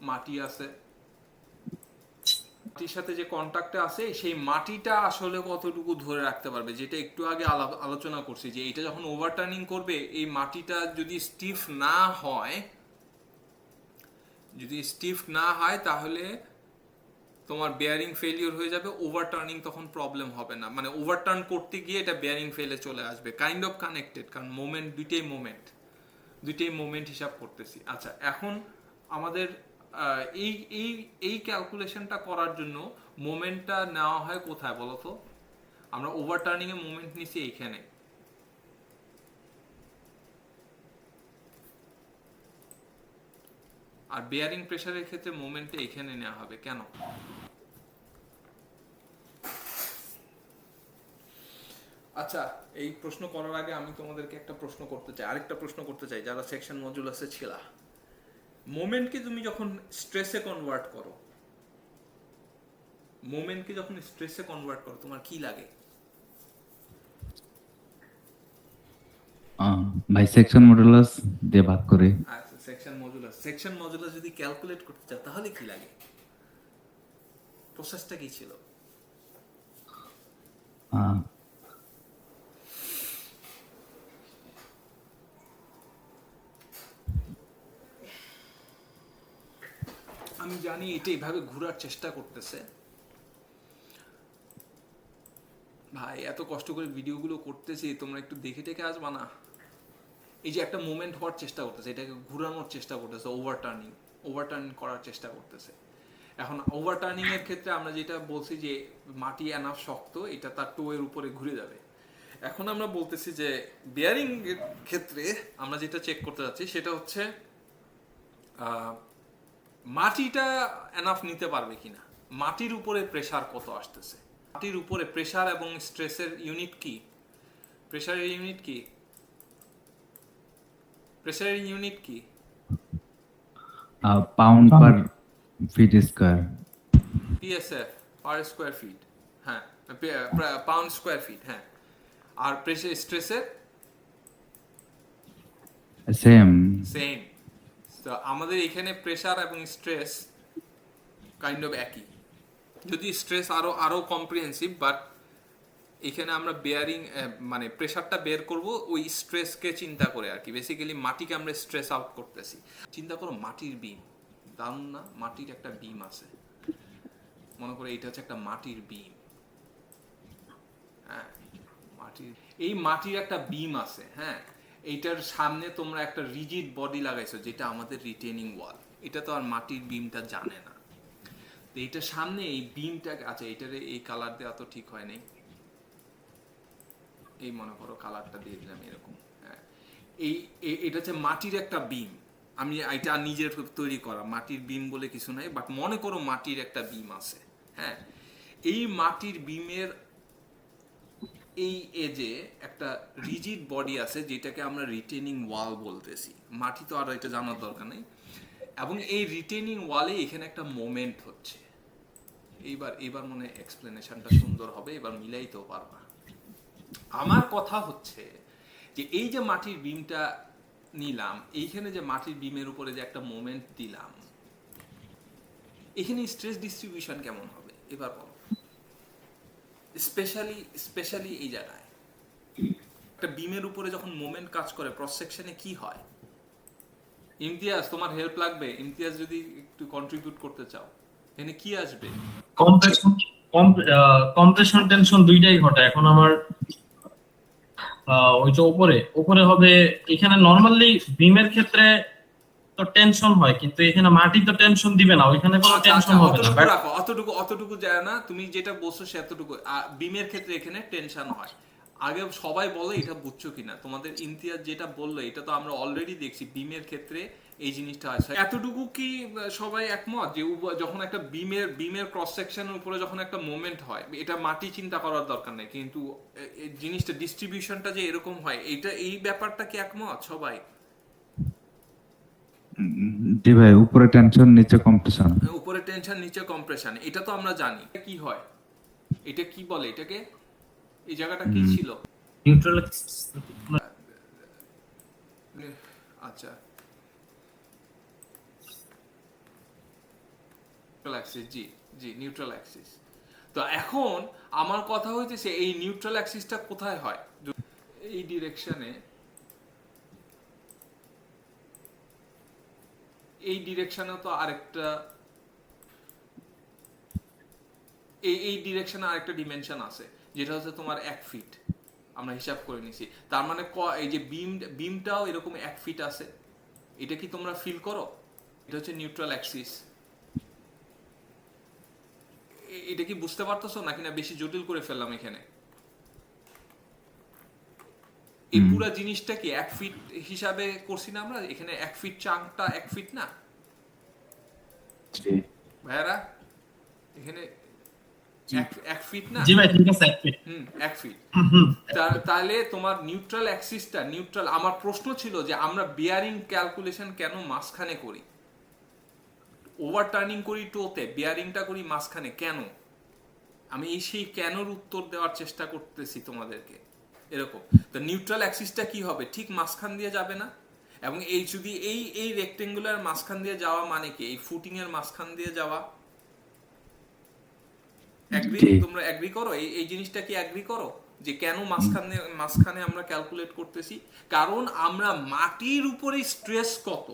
S1: মাটি আছে, মাটির সাথে যে কন্টাক্টে আছে সেই মাটিটা আসলে কতটুকু ধরে রাখতে পারবে, যেটা একটু আগে আলোচনা করছি যে এটা যখন ওভারটার্নিং করবে এই মাটিটা যদি স্টিফ না হয়, তাহলে তোমার বেয়ারিং ফেলিওর হয়ে যাবে, ওভারটার্নিং তখন প্রবলেম হবে না, মানে ওভারটার্ন করতে গিয়ে এটা বেয়ারিং ফেলে চলে আসবে। কাইন্ড অফ কানেক্টেড, কারণ মোমেন্ট দুইটাই মোমেন্ট হিসাব করতেছি। আচ্ছা এখন আমাদের এই ক্যালকুলেশনটা করার জন্য মোমেন্টটা নেওয়া হয় কোথায় বলো তো? আমরা ওভারটার্নিং এ মোমেন্ট নিছি এইখানে, আর বেয়ারিং প্রেসারের ক্ষেত্রে মোমেন্টটা এখানে নেওয়া হবে। কেন? আচ্ছা এই প্রশ্ন করার আগে আমি তোমাদেরকে একটা প্রশ্ন করতে চাই, আরেকটা প্রশ্ন করতে চাই যারা সেকশন মডুলাসে ছিল। মোমেন্টকে তুমি যখন স্ট্রেসে কনভার্ট করো, তোমার কি লাগে?
S4: ভাই সেকশন মডুলাস দিয়ে ভাগ করে।
S1: আচ্ছা সেকশন মডুলাস যদি ক্যালকুলেট করতে চাও তাহলে কি লাগে? প্রসেসটা কি ছিল? আমি জানি এটা এইভাবে ঘোরার চেষ্টা করতেছে। ভাই এত কষ্ট করে ভিডিওগুলো করতেছি, তোমরা একটু দেখে টেকে আসবা না? এই যে একটা মোমেন্ট হওয়ার চেষ্টা করতেছে, এটাকে ঘুরানোর চেষ্টা করতেছে, ওভারটার্নিং করার চেষ্টা করতেছে। এখন ওভারটার্নিং এর ক্ষেত্রে আমরা যেটা বলছি যে মাটি এনাফ শক্ত, এটা তার টো এর উপরে ঘুরে যাবে। এখন আমরা বলতেছি যে বেয়ারিং এর ক্ষেত্রে আমরা যেটা চেক করতে যাচ্ছি সেটা হচ্ছে মাটিটা এনাফ নিতে পারবে কিনা, মাটির উপরে প্রেসার কত আসতেছে, মাটির উপরে প্রেসার এবং স্ট্রেসের ইউনিট কি, প্রেসারের ইউনিট কি
S4: পাউন্ড পার fit square,
S1: PSF per square feet, হ্যাঁ পাউন্ড স্কয়ার ফিট, হ্যাঁ। আর প্রেসার স্ট্রেসের
S4: সেম।
S1: তো আমাদের এখানে প্রেসার এবং স্ট্রেস কাইন্ড অফ একই, যদি স্ট্রেস আরো কম্প্রিহেন্সিভ, বাট এখানে আমরা বেয়ারিং মানে প্রেসারটা বের করব ওই স্ট্রেসকে চিন্তা করে আর কি। বেসিক্যালি মাটিকে আমরা স্ট্রেস আউট করতেছি। চিন্তা করো মাটির বিম, দারুণ না? মাটির একটা বিম আছে, মনে করো এটা হচ্ছে একটা মাটির বিম, হ্যাঁ মাটির একটা বিম আছে, হ্যাঁ। এইটার সামনে তোমরা একটা রিজিড বডি লাগাইছো যেটা আমাদের রিটেনিং ওয়াল, এটা তো আর মাটির বিমটা জানে না। তো এইটার সামনে এই বিমটা, আচ্ছা এটার এই কালার দেওয়া তো ঠিক হয় নাই, এই মনে করো কালারটা দিয়ে দিলাম এরকম, হ্যাঁ। এটা হচ্ছে মাটির একটা বিম, আমি এটা নিজের তৈরি করা মাটির বিম বলে কিছু নাই, বাট মনে করো মাটির একটা বিম আছে, হ্যাঁ। এই মাটির বিমের এই এজে একটা রিজিড বডি আছে যেটাকে আমরা রিটেনিং ওয়াল বলতেছি। মাটি তো আর এটা জানার দরকার নেই। এবং এই রিটেনিং ওয়ালে এখানে একটা মোমেন্ট হচ্ছে। এইবার মনে এক্সপ্লেনেশনটা সুন্দর হবে, এবার মিলাইতেও পারবা। আমার কথা হচ্ছে যে এই যে মাটির বিমটা নিলাম, এইখানে যে মাটির বিমের উপরে যে একটা মোমেন্ট দিলাম, এখানে স্ট্রেস ডিস্ট্রিবিউশন কেমন হবে এবার বলো? স্পেশালি এই জায়গায় একটা বিমের উপরে যখন মোমেন্ট কাজ করে ক্রস সেকশনে কি হয়? ইমতিয়াজ তোমার হেল্প লাগবে, ইমতিয়াজ যদি একটু কন্ট্রিবিউট করতে চাও, এখানে কি আসবে?
S2: কম্প্রেশন টেনশন দুইটাই ঘটে। এখন আমার ওইটা উপরে হবে। এখানে নরমালি বিমের ক্ষেত্রে তো টেনশন হয়, কিন্তু এখানে মাটি তো টেনশন দিবে না, ওইখানে কোনো
S1: আচ্ছা,
S2: টেনশন হবে না।
S1: অতটুকু
S2: But
S1: রাখো, অতটুকু যায় না, তুমি যেটা বলছো সে এতটুকু। বিমের ক্ষেত্রে এখানে টেনশন হয়। আগে সবাই বলে এটা বুঝছো কিনা, তোমাদের ইমতিয়াজ যেটা বললো এটা তো আমরা অলরেডি দেখছি বিমের ক্ষেত্রে এই জিনিসটা হয়। এতটুকু কি সবাই একমত যে যখন একটা বিমের ক্রস সেকশনের উপরে যখন একটা মোমেন্ট হয়, এটা মাটি চিন্তা করার দরকার নেই, কিন্তু এই জিনিসটা ডিস্ট্রিবিউশনটা যে এরকম হয়, এই ব্যাপারটা কি একমত সবাই?
S4: জি ভাই, উপরে টেনশন নিচে কম্প্রেশন।
S1: উপরে টেনশন নিচে কম্প্রেশন, এটা তো আমরা জানি। কি হয়, এটা কি বলে এটাকে, এই জায়গাটা কি ছিল?
S2: নিউট্রাল
S1: আচ্ছা, নিউট্রাল অ্যাক্সিস, জি জি, নিউট্রাল অ্যাক্সিস। তো এখন আমার কথা হইতেছে এই নিউট্রাল অ্যাক্সিসটা কোথায় হয়? এই ডিরেকশনে, এই ডিরেকশনে তো আরেকটা, এই ডিরেকশনে আরেকটা ডিমেনশন আছে, যেটা হচ্ছে তোমার 1 ফিট। আমরা হিসাব করে নিছি, তার মানে এই যে বিমটাও এরকম 1 ফিট আছে। এটা কি তোমরা ফিল করো? এটা হচ্ছে নিউট্রাল অ্যাক্সিস। এটা কি বুঝতে পারতেছো নাকি না বেশি জটিল করে ফেললাম এখানে? এই পুরো জিনিসটা কি 1 ফিট হিসাবে করছি না আমরা? এখানে 1 ফিট চাংটা 1 ফিট না ভাইয়ারা? এখানে 1 ফিট না?
S2: জি ভাই, ঠিক আছে, 1 ফিট।
S1: 1 ফিট। তাহলে তোমার নিউট্রাল অ্যাক্সিসটা নিউট্রাল। আমার প্রশ্ন ছিল যে আমরা বিয়ারিং ক্যালকুলেশন কেন মাঝখানে করি, ওভারটার্নিং করি টোতে, বিয়ারিংটা করি মাঝখানে কেন? আমি সেই কেনর উত্তর দেওয়ার চেষ্টা করতেছি তোমাদেরকে। এরকম তো নিউট্রাল অ্যাক্সিসটা কি হবে, ঠিক মাঝখান দিয়ে যাবে না? এবং এই যদি এই রেক্টেঙ্গুলার মাঝখান দিয়ে যাওয়া মানে কি, এই ফুটিং এর মাঝখান দিয়ে যাওয়া। তোমরা এগ্রি করো? এই জিনিসটা কি এগ্রি করো যে কেন মাঝখানে আমরা ক্যালকুলেট করতেছি? কারণ আমরা মাটির উপরে স্ট্রেস কত,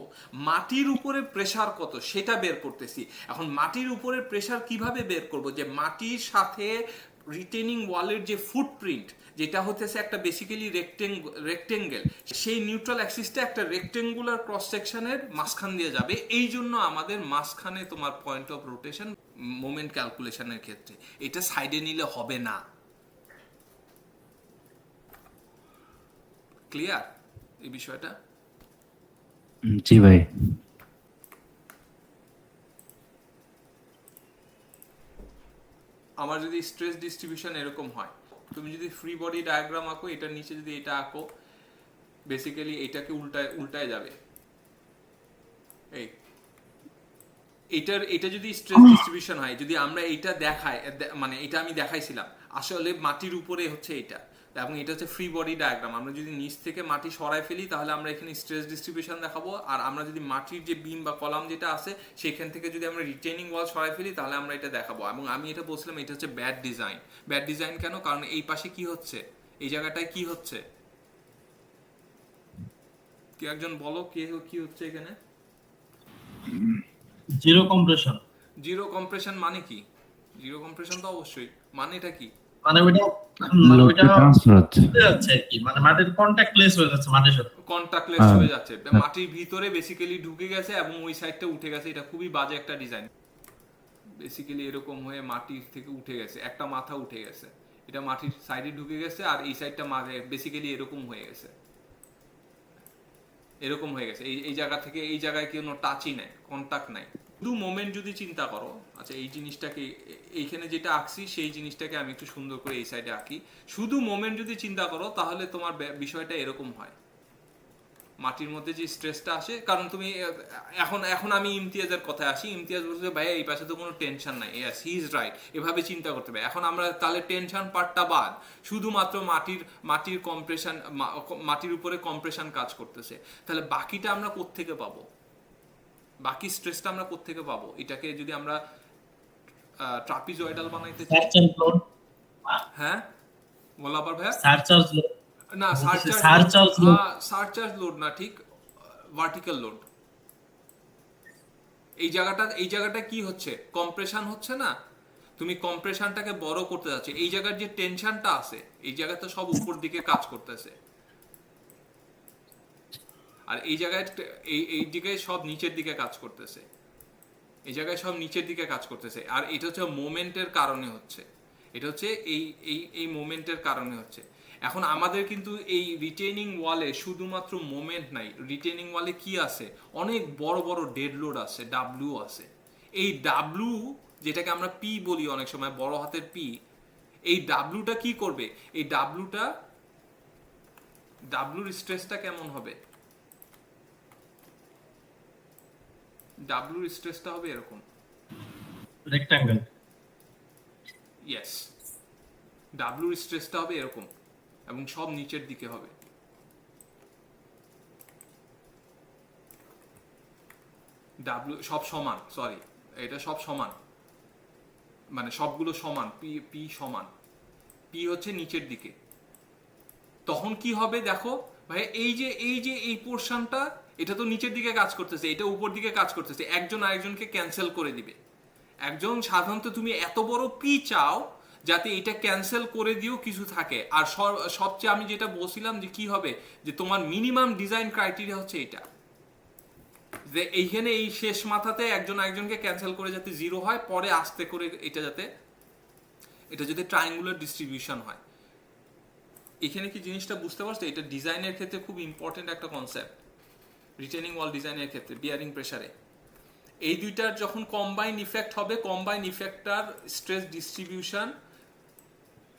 S1: মাটির উপরে প্রেসার কত সেটা বের করতেছি। এখন মাটির উপরে প্রেসার কিভাবে বের করব? যে মাটির সাথে রিটেনিং ওয়ালের যে ফুটপ্রিন্ট, যেটা হতেছে একটা বেসিক্যালি রেক্টেঙ্গেল, সেই নিউট্রাল অ্যাক্সিসটা একটা রেক্টেঙ্গুলার ক্রস সেকশনের মাঝখান দিয়ে যাবে। এই জন্য আমাদের মাঝখানে তোমার পয়েন্ট অফ রোটেশন মোমেন্ট ক্যালকুলেশনের ক্ষেত্রে এটা সাইডে নিলে হবে না। ক্লিয়ার এই বিষয়টা?
S4: জি ভাই।
S1: আমার যদি স্ট্রেস ডিস্ট্রিবিউশন এরকম হয়, তুমি যদি ফ্রি বডি ডায়াগ্রাম আঁকো, এটার নিচে যদি এটা আঁকো, বেসিক্যালি এটাকে উল্টায় যাবে। এটা যদি স্ট্রেস ডিস্ট্রিবিউশন হয়, যদি আমরা এইটা দেখাই, মানে এটা আমি দেখাইছিলাম আসলে মাটির উপরে হচ্ছে এটা, এবং এটা হচ্ছে ফ্রি বডি ডায়াগ্রাম। আমরা যদি নিচ থেকে মাটি সরাই ফেলি তাহলে আমরা এখানে স্ট্রেস ডিস্ট্রিবিউশন দেখাবো, আর আমরা যদি মাটির যে বিম বা কলাম যেটা আছে সেখান থেকে যদি আমরা রিটেনিং ওয়াল সরাই ফেলি তাহলে আমরা এটা দেখাবো। এবং আমি এটা বলছিলাম এটা হচ্ছে ব্যাড ডিজাইন। ব্যাড ডিজাইন কেন? কারণ এই পাশে কি হচ্ছে, এই জায়গাটায় কি হচ্ছে, কি একজন বলো কি হচ্ছে এখানে?
S2: Zero compression.
S1: জিরো কম্প্রেশন মানে কি? জিরো কম্প্রেশন তো অবশ্যই, মানে এটা কি?
S2: মানে ওইটা
S4: ট্রান্সফার হচ্ছে
S2: যাচ্ছে আর কি, মানে মাটির কন্টাক্ট লেস হয়ে যাচ্ছে মাটির সাথে,
S1: কন্টাক্টলেস হয়ে যাচ্ছে, মাটির ভিতরে বেসিক্যালি ঢুকে গেছে এবং ওই সাইডটা উঠে গেছে। এটা খুবই বাজে একটা ডিজাইন। বেসিক্যালি এরকম হয়ে মাটির থেকে উঠে গেছে, একটা মাথা উঠে গেছে, এটা মাটির সাইডে ঢুকে গেছে, আর এই সাইডটা বেসিক্যালি এরকম হয়ে গেছে, এরকম হয়ে গেছে। এই জায়গা থেকে এই জায়গায় কোনো টাচই নাই, কন্টাক্ট নাই। শুধু মোমেন্ট যদি চিন্তা করো, আচ্ছা এই জিনিসটাকে এইখানে যেটা আঁকছি সেই জিনিসটাকে আমি একটু সুন্দর করে এই সাইডে আঁকি। শুধু মোমেন্ট যদি চিন্তা করো তাহলে তোমার বিষয়টা এরকম হয়, মাটির মধ্যে যে স্ট্রেসটা আসে। কারণ তুমি এখন আমি ইমতিয়াজের কথায় আসি। ইমতিয়াজ বলছে ভাই এই পাশে তো কোনো টেনশন নাই, ইয়েস হি ইজ রাইট, এভাবে চিন্তা করতে হবে। এখন আমরা তাহলে টেনশন পার্টটা বাদ, শুধুমাত্র মাটির কম্প্রেশন, মাটির উপরে কম্প্রেশন কাজ করতেছে, তাহলে বাকিটা আমরা কোত্থেকে পাবো? বাকি স্ট্রেসটা আমরা কোত্থেকে পাবো? এটাকে যদি আমরা ট্রাপিজয়েডাল বানাইতে চাই, হ্যাঁ বলো আবার ভাইয়া।
S2: সারচার্জ
S1: না, সারচার্জ লোড না, ঠিক ভার্টিক্যাল লোড। এই জায়গাটা কি হচ্ছে, কম্প্রেশন হচ্ছে না? তুমি কম্প্রেশনটাকে বড় করতে যাচ্ছ, এই জায়গার যে টেনশনটা আছে এই জায়গাতে সব উপর দিকে কাজ করতেছে। আর এই জায়গায় এই দিকে সব নিচের দিকে কাজ করতেছে, এই জায়গায় সব নিচের দিকে কাজ করতেছে। আর এটা হচ্ছে মোমেন্টের কারণে হচ্ছে, এটা হচ্ছে এই মোমেন্টের কারণে হচ্ছে। এখন আমাদের কিন্তু এই রিটেনিং ওয়ালে শুধুমাত্র মোমেন্ট নাই, রিটেনিং ওয়ালে কি আছে, অনেক বড় বড় ডেড লোড আছে, ডাব্লিউ আছে। এই ডাব্লিউ যেটাকে আমরা পি বলি অনেক সময়, বড় হাতের পি, এই ডাব্লিউটা কি করবে, এই ডাব্লিউর স্ট্রেসটা কেমন হবে, ডাব্লিউর স্ট্রেসটা হবে এরকম,
S2: রেক্ট্যাঙ্গেল।
S1: ইয়েস, ডাব্লিউর স্ট্রেসটা হবে এরকম এবং সব নিচের দিকে হবে। ডাব্লিউ সব সমান, সরি এটা সব সমান, মানে সবগুলো সমান, পি সমান, পি হচ্ছে নিচের দিকে। তখন কি হবে দেখো ভাই, এই পোর্শনটা এটা তো নিচের দিকে কাজ করতেছে, এটা উপর দিকে কাজ করতেছে, একজন আরেকজনকে ক্যান্সেল করে দিবে। একজন সাধারণত তুমি এত বড় পি চাও যাতে এটা ক্যান্সেল করে দিও কিছু থাকে। আর সবচেয়ে আমি যেটা বলছিলাম যে কি হবে, যে তোমার মিনিমাম ডিজাইন ক্রাইটেরিয়া হচ্ছে এটা, যে এইখানে এই শেষ মাথাতে একজন আরেকজনকে ক্যান্সেল করে যাতে জিরো হয়, পরে আস্তে করে এটা যাতে ট্রায়াঙ্গুলার ডিস্ট্রিবিউশন হয়। এখানে কি জিনিসটা বুঝতে পারছো? এটা ডিজাইনের ক্ষেত্রে খুব ইম্পর্টেন্ট একটা কনসেপ্ট, রিটেনিং ওয়াল ডিজাইনের ক্ষেত্রে বিয়ারিং প্রেসারে। এই দুইটার যখন কম্বাইন ইফেক্ট হবে, কম্বাইন ইফেক্টটার স্ট্রেস ডিস্ট্রিবিউশন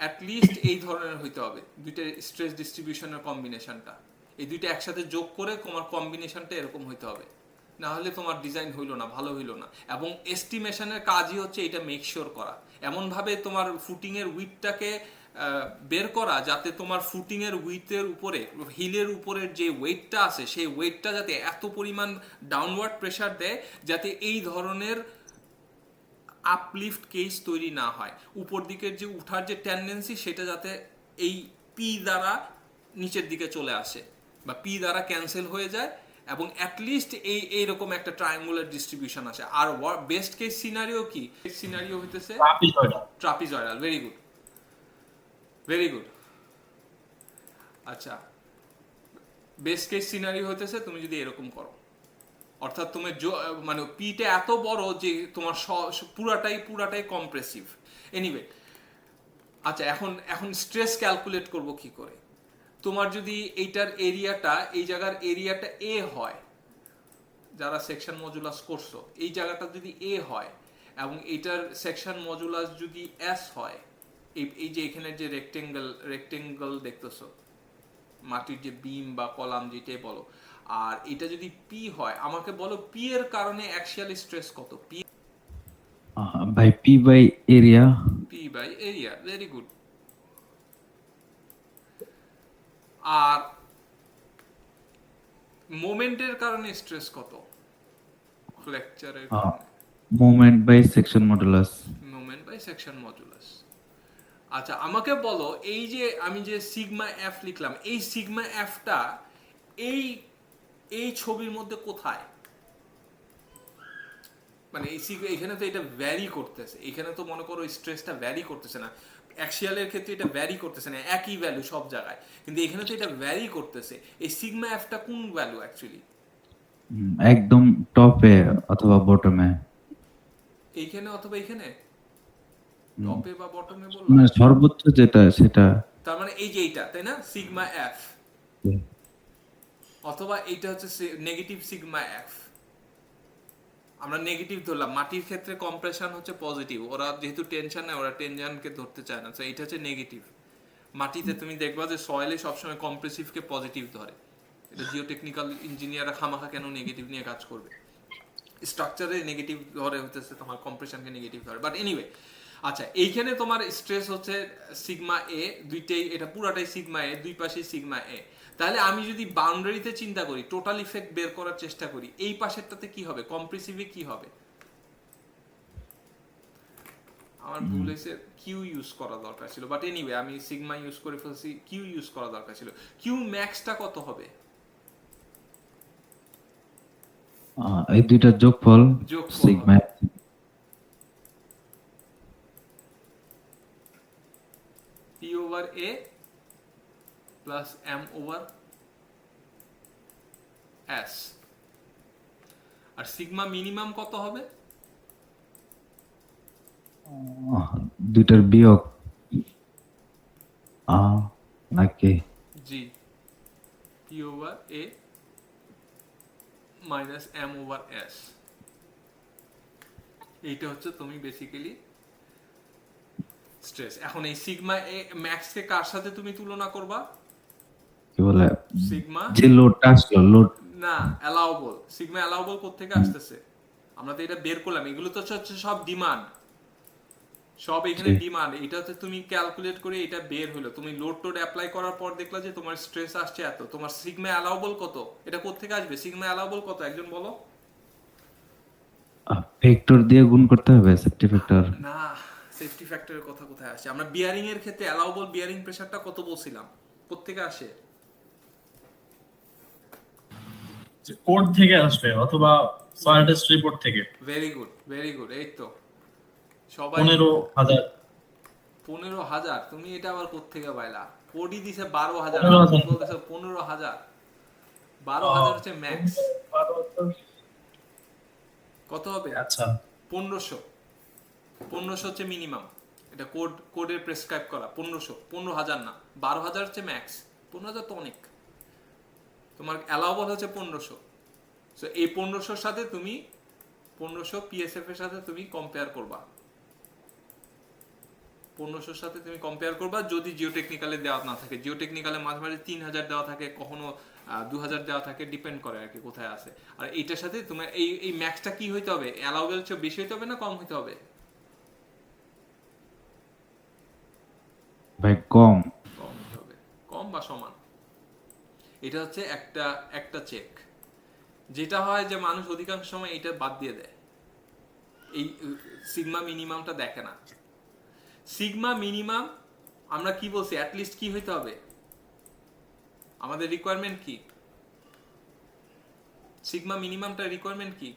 S1: অ্যাটলিস্ট এই ধরনের হইতে হবে, দুইটার স্ট্রেস ডিস্ট্রিবিউশনের কম্বিনেশনটা, এই দুইটা একসাথে যোগ করে তোমার কম্বিনেশনটা এরকম হইতে হবে, না হলে তোমার ডিজাইন হইলো না, ভালো হইলো না। এবং এস্টিমেশনের কাজই হচ্ছে এটা মেক শিওর করা, এমনভাবে তোমার ফুটিংয়ের উইথটাকে বের করা যাতে তোমার ফুটিংয়ের উইথের উপরে, হিলের উপরের যে ওয়েটটা আছে সেই ওয়েটটা যাতে এত পরিমাণ ডাউনওয়ার্ড প্রেশার দেয় যাতে এই ধরনের আপলিফট কেস তৈরি না হয়, উপর দিকের যে উঠার যে টেন্ডেন্সি সেটা যাতে এই পি দ্বারা নিচের দিকে চলে আসে বা পি দ্বারা ক্যান্সেল হয়ে যায়, এবং অ্যাটলিস্ট এইরকম একটা ট্রায়াঙ্গুলার ডিস্ট্রিবিউশন আসে। আর বেস্ট কেস সিনারিও কি, সিনারিও হইতেছে trapezoidal. Very good, very good. আচ্ছা, বেস্ট কেস সিনারিও হইতেছে তুমি যদি এরকম করো, অর্থাৎ তুমি মানে পিটা এত বড় যে তোমার পুরাটাই কম্প্রেসিভ। এনিওয়ে, আচ্ছা এখন স্ট্রেস ক্যালকুলেট করব কি করে। তোমার যদি এইটার এরিয়াটা, এই জায়গার এরিয়াটা এ হয়, যারা সেকশন মজুলাস করছো, এই জায়গাটা যদি এ হয় এবং এইটার সেকশন মজুলাস যদি এস হয়, এই যে এখানে যে রেক্টেঙ্গল দেখতেছো, মাটির যে বিম বা কলাম যেটাই বলো, আর এটা যদি পি হয়, আমাকে বলো পি এর কারণে অ্যাক্সিয়াল স্ট্রেস কত? P
S4: by P by area.
S1: P by area, very good. আর মোমেন্টের কারণে স্ট্রেস কত? ফ্লেকচারের কারণে
S4: moment by section modulus.
S1: Moment by section modulus. আচ্ছা আমাকে বলো, এই যে আমি যে সিগমা এফ লিখলাম, এই সিগমা এফটা এই ছবির মধ্যে কোথায়? মানে এখানে তো এটা ভ্যারি করতেছে, এখানে তো মনে করো স্ট্রেসটা ভ্যারি করতেছে না, অ্যাক্সিয়ালের ক্ষেত্রে এটা ভ্যারি করতেছে না, একই ভ্যালু সব জায়গায়, কিন্তু এখানে তো এটা ভ্যারি করতেছে। এই সিগমা এফটা কোন ভ্যালু অ্যাকচুয়ালি?
S4: একদম টপে অথবা বটমে।
S1: এইখানে অথবা এখানে, টপে বা বটমে বললাম,
S4: মানে সর্বোচ্চ যেটা সেটা।
S1: তার মানে এই যে এইটা, তাই না, সিগমা এফ, অথবা এইটা হচ্ছে নেগেটিভ সিগমা এফ। আমরা নেগেটিভ ধরলাম, মাটির ক্ষেত্রে কম্প্রেশন হচ্ছে পজিটিভ, ওরা যেহেতু টেনশন নেয় ওরা টেনশনকে ধরতে চায় না, তো এটা হচ্ছে নেগেটিভ। মাটিতে তুমি দেখবা যে সয়েলে সবসময় কম্প্রেসিভকে পজিটিভ ধরে, এটা জিওটেকনিক্যাল ইঞ্জিনিয়াররা খামাখা কেন নেগেটিভ নিয়ে কাজ করবে, স্ট্রাকচারে নেগেটিভ ধরে হতেছে তোমার কম্প্রেশনকে নেগেটিভ ধরে। বাট এনিওয়ে, আচ্ছা এইখানে তোমার স্ট্রেস হচ্ছে সিগমা এ, দুইটাই, এটা পুরাটাই সিগমা এ, দুই পাশে সিগমা এ। তাহলে আমি যদি বাউন্ডারিতে চিন্তা করি, টোটাল ইফেক্ট বের করার চেষ্টা করি, এই পাশেরটাতে কি হবে, কম্প্রেসিভে কি হবে? আমার ভুল হয়েছে, কিউ ইউজ করা দরকার ছিল, বাট এনিওয়ে আমি সিগমা ইউজ করে ফেলছি, কিউ ইউজ করা দরকার ছিল। কিউ ম্যাক্সটা কত হবে?
S4: এই দুইটা যোগফল sigma.
S1: P over a plus M over S. R sigma minimum কত হবে?
S4: দুইটার বিয়োগ নাকি
S1: জি, P over a minus M over S. এইটা হচ্ছে তুমি বেসিক্যালি স্ট্রেস। এখন এই সিগমা এ ম্যাক্সকে কার সাথে তুমি তুলনা করবা?
S4: কি বলে,
S1: সিগমা
S4: যে লোডটা আসলো লোড
S1: না, অ্যালাউবল। সিগমা অ্যালাউবল কোত্থেকে আসতেছে? আমরা তো এটা বের করলাম, এগুলো তো হচ্ছে সব ডিমান্ড, সব এখানে
S4: জি।
S1: ডিমান্ড। এটা তো তুমি ক্যালকুলেট করে এটা বের হলো, তুমি লোড টোড অ্যাপ্লাই করার পর দেখলা যে তোমার স্ট্রেস আসছে এত, তোমার সিগমা অ্যালাউবল কত? এটা কোত্থেকে আসবে? সিগমা অ্যালাউবল কত একজন বলো?
S4: ভেক্টর দিয়ে গুণ করতে হবে, সেফটি ফ্যাক্টর।
S1: না, সেফটি ফ্যাক্টরের কথা কোথায় আসে? আমরা বিয়ারিং এর ক্ষেত্রে অ্যালাউবল বিয়ারিং প্রেসারটা কত বলছিলাম, কোত্থেকে আসে?
S2: কোড থেকে আসবে অথবা সয়েল টেস্ট রিপোর্ট থেকে।
S1: Very good, very good. এই তো সবাই
S2: 15,000।
S1: 15,000। তুমি এটা আবার কোত্থেকে পাইলা? কোডই দিছে 12,000,
S2: 15,000
S1: বলতেছে 15,000। 12,000 হচ্ছে ম্যাক্স। কত হবে?
S2: আচ্ছা
S1: 1500। 1500 হচ্ছে মিনিমাম। এটা কোডের প্রেসক্রাইব করা 1500, 15,000 না। 12,000 হচ্ছে ম্যাক্স। 15,000 তো অনেক। তোমার অ্যালাউবল হচ্ছে 1500। সো এই 1500 সাথে তুমি 1500 পিএসএফ এর সাথে তুমি কম্পেয়ার করবা। 1500 সাথে তুমি কম্পেয়ার করবা যদি জিওটেকনিক্যালে দেওয়া না থাকে। জিওটেকনিক্যালে মাঝে মাঝে 3000 দেওয়া থাকে, কখনো 2000 দেওয়া থাকে, ডিপেন্ড করে আর কি কোথায় আছে। আর এইটার সাথে তোমার এই ম্যাক্সটা কি হইতে হবে? অ্যালাউবেল চেয়ে বেশি হইতে হবে না কম হইতে হবে?
S4: ভাই কম।
S1: কম হইতে হবে, কম বা সমান। এটা হচ্ছে একটা চেক। যেটা হয় যে মানুষ অধিকাংশ সময় এটা বাদ দিয়ে দেয়, এই সিগমা মিনিমামটা দেখে না। সিগমা মিনিমাম আমরা কি বলছি, অ্যাটলিস্ট কি হইতে হবে? আমাদের রিকোয়ারমেন্ট কি? সিগমা মিনিমামটা রিকোয়ারমেন্ট কি?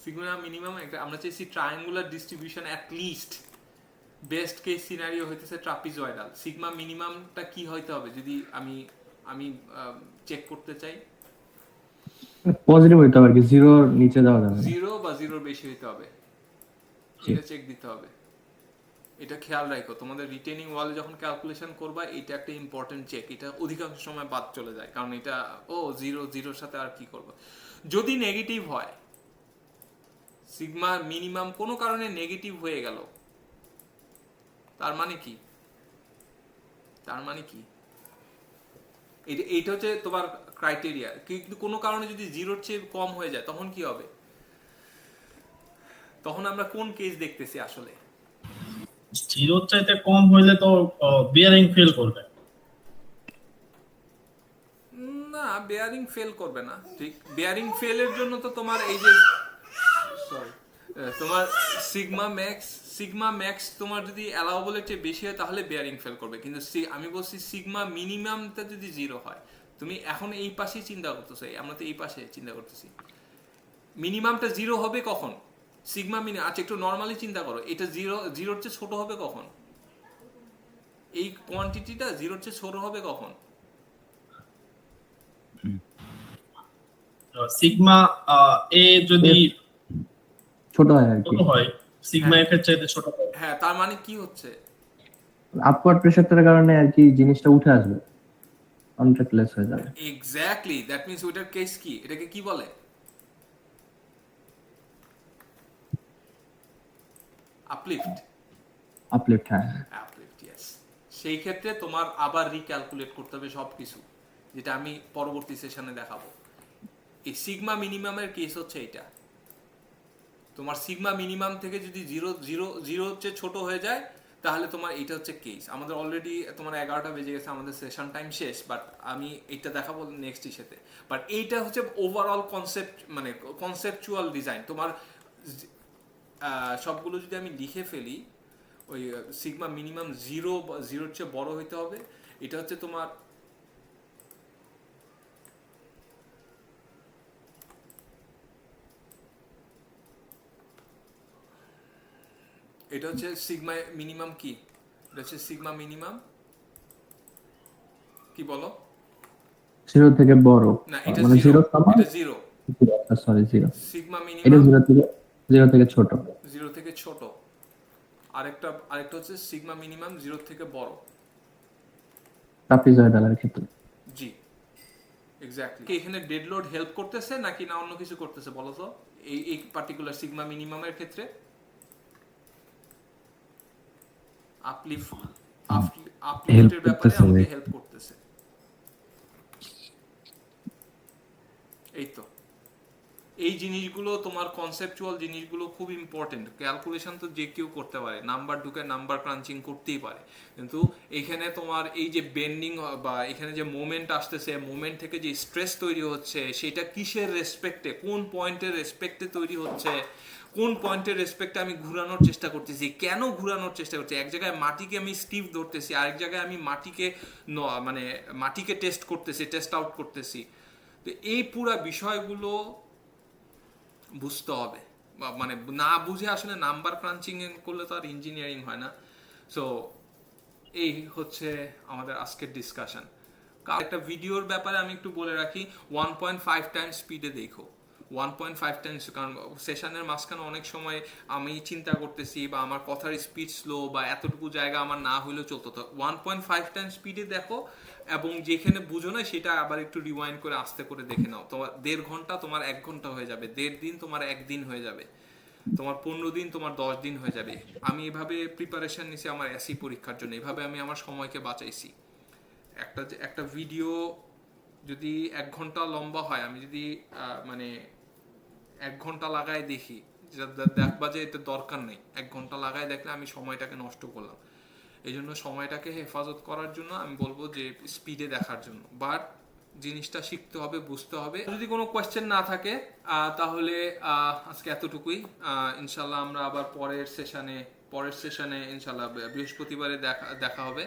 S1: সিগমা মিনিমাম আমরা চাইছি triangular distribution, at least best case scenario হইতেছে ট্রাপিজয়েডাল। সিগমা মিনিমামটা কি হইতে হবে যদি আমি চেক করতে চাই?
S3: পজিটিভ হইতে হবে আর কি, জিরোর নিচে যাওয়া যাবে না।
S1: 0 বা 0 বেশি হইতে হবে, এটা চেক দিতে হবে। এটা খেয়াল রাখো, তোমাদের রিটেনিং ওয়ালে যখন ক্যালকুলেশন করবা, এটা একটা ইম্পর্টেন্ট চেক। এটা অধিকাংশ সময় বাদ চলে যায়, কারণ এটা 0 সাথে আর কি করবো। যদি নেগেটিভ হয়, সিগমা মিনিমাম কোনো কারণে নেগেটিভ হয়ে গেল, তার মানে কি? তার মানে কি? এইটা হচ্ছে তোমার ক্রাইটেরিয়া। কিন্তু কোনো কারণে যদি 0-র চেয়ে কম হয়ে যায়, তখন কি হবে? তখন আমরা কোন কেস দেখতেছি আসলে?
S2: 0 চাইতে কম হইলে তো বিয়ারিং ফেল করবে।
S1: না, বেয়ারিং ফেল করবে না। ঠিক, বেয়ারিং ফেলের জন্য তো তোমার এই যে সরি তোমার সিগমা ম্যাক্স তোমার যদি অ্যালাউবলের চেয়ে বেশি হয় তাহলে বেয়ারিং ফেল করবে। কিন্তু আমি বলছি সিগমা মিনিমামটা যদি 0 হয়, তুমি এখন এই পাশেই চিন্তা করতেছো, আমরা তো এই পাশে চিন্তা করতেছি। মিনিমামটা 0 হবে কখন? সিগমা মিনিমাম, আচ্ছা একটু নর্মালি চিন্তা করো, এটা 0-র চেয়ে ছোট হবে কখন? এই কোয়ান্টিটিটা 0-র চেয়ে ছোট হবে কখন?
S2: সিগমা এ যদি
S3: ছোট হয় আর কি,
S2: ছোট হয়, সিগমা এফ এর চাইতে ছোট হয়।
S1: হ্যাঁ, তার মানে কি হচ্ছে?
S3: আপওয়ার্ড প্রেসারটার কারণে আর কি জিনিসটা উঠে আসবে, কন্ট্রাক্টলেস হয়ে যাবে।
S1: এক্স্যাক্টলি, দ্যাট মিন্স ওইটার কেস কি? এটাকে কি বলে? আপলিফট।
S3: আপলিফট, হ্যাঁ।
S1: Uplift, yes. সেই ক্ষেত্রে তোমার আবার রিক্যালকুলেট করতে হবে সবকিছু, যেটা আমি পরবর্তী সেশনে দেখাবো। এই সিগমা মিনিমামের কেস হচ্ছে এটা। তোমার সিগমা মিনিমাম থেকে যদি 0 হচ্ছে ছোট হয়ে যায়, তাহলে তোমার এটা হচ্ছে কেস। আমাদের অলরেডি তোমার 11টা বেজে গেছে, আমাদের সেশন টাইম শেষ। বাট আমি এটা দেখাবো নেক্সট ইস্যুতে। বাট এইটা হচ্ছে ওভারঅল কনসেপ্ট, মানে কনসেপচুয়াল ডিজাইন। তোমার সবগুলো যদি আমি লিখে ফেলি, ওই সিগমা মিনিমাম 0-র চেয়ে বড় হইতে হবে। এটা হচ্ছে তোমার সিগমা মিনিমাম কি? এটা হচ্ছে সিগমা মিনিমাম কি বলো?
S3: 0 থেকে বড়,
S1: না, এটা
S3: মানে
S1: জিরো,
S3: 0 সমান,
S1: এটা জিরো।
S3: সরি 0,
S1: সিগমা
S3: এটা
S1: মিনিমাম
S3: 0 থেকে ছোট।
S1: 0 থেকে ছোট। আরেকটা হচ্ছে সিগমা মিনিমাম 0 থেকে বড়।
S3: ট্রাপিজয়েডালের ক্ষেত্রে
S1: জি, এক্স্যাক্টলি। কি এখানে ডেড লোড হেল্প করতেছে নাকি না অন্য কিছু করতেছে বলো তো, এই পার্টিকুলার সিগমা মিনিমামের ক্ষেত্রে? আপলিফটের ব্যাপারে
S4: করতেছে
S1: আমাকে
S4: ভাই।
S1: হেল্প করতেছে। এই তো, এই জিনিসগুলো তোমার কনসেপচুয়াল জিনিসগুলো খুব ইম্পর্টেন্ট। ক্যালকুলেশন তো যে কেউ করতে পারে, নাম্বার ঢুকে নাম্বার ক্রাঞ্চিং করতেই পারে, কিন্তু এখানে তোমার এই যে বেন্ডিং বা এখানে যে মোমেন্ট আসতেছে, মোমেন্ট থেকে যে স্ট্রেস তৈরি হচ্ছে, সেটা কিসের রেসপেক্টে, কোন পয়েন্টের রেসপেক্টে তৈরি হচ্ছে, কোন পয়েন্টের রেসপেক্টে আমি ঘুরানোর চেষ্টা করতেছি, কেন ঘুরানোর চেষ্টা করছি। এক জায়গায় মাটিকে আমি স্টিফ ধরতেছি, আরেক জায়গায় আমি মানে মাটিকে টেস্ট করতেছি, টেস্ট আউট করতেছি। তো এই পুরা বিষয়গুলো বুঝতে হবে, মানে না বুঝে আসলে নাম্বার ক্রাঞ্চিং করলে তো আর ইঞ্জিনিয়ারিং হয় না। সো এই হচ্ছে আমাদের আজকের ডিসকাশন। একটা ভিডিওর ব্যাপারে আমি একটু বলে রাখি, 1.5 টাইমস স্পিডে দেখো, 1.5 টাইমস, কারণ সেশনের মাঝখানে অনেক সময় আমি চিন্তা করতেছি বা আমার কথার স্পিড স্লো বা এতটুকু জায়গা আমার না হলেও চলতো, তো 1.5 টাইমস স্পিডে দেখো, এবং যেখানে বুঝো না সেটা আবার একটু রিওয়াইন্ড করে আস্তে করে দেখে নাও। তোমার 1.5 ঘন্টা তোমার 1 ঘন্টা হয়ে যাবে, 1.5 দিন তোমার 1 দিন হয়ে যাবে, তোমার 15 দিন তোমার 10 দিন হয়ে যাবে। আমি এভাবে প্রিপারেশন নিছি আমার এসি পরীক্ষার জন্য, এভাবে আমি আমার সময়কে বাঁচাইছি। একটা ভিডিও যদি 1 ঘন্টা লম্বা হয়, আমি যদি মানে 1 ঘন্টা লাগায় দেখি, দেখবা যে এটা দরকার নেই, 1 ঘন্টা লাগায় দেখলে আমি সময়টাকে নষ্ট করলাম। এই জন্য সময়টাকে হেফাজত করার জন্য আমি বলবো যে স্পিডে দেখার জন্য, বাট জিনিসটা শিখতে হবে, বুঝতে হবে। যদি কোনো কোয়েশ্চেন না থাকে তাহলে আজকে এতটুকুই। ইনশাল্লাহ আমরা আবার পরের সেশনে ইনশাল্লাহ বৃহস্পতিবারে দেখা হবে।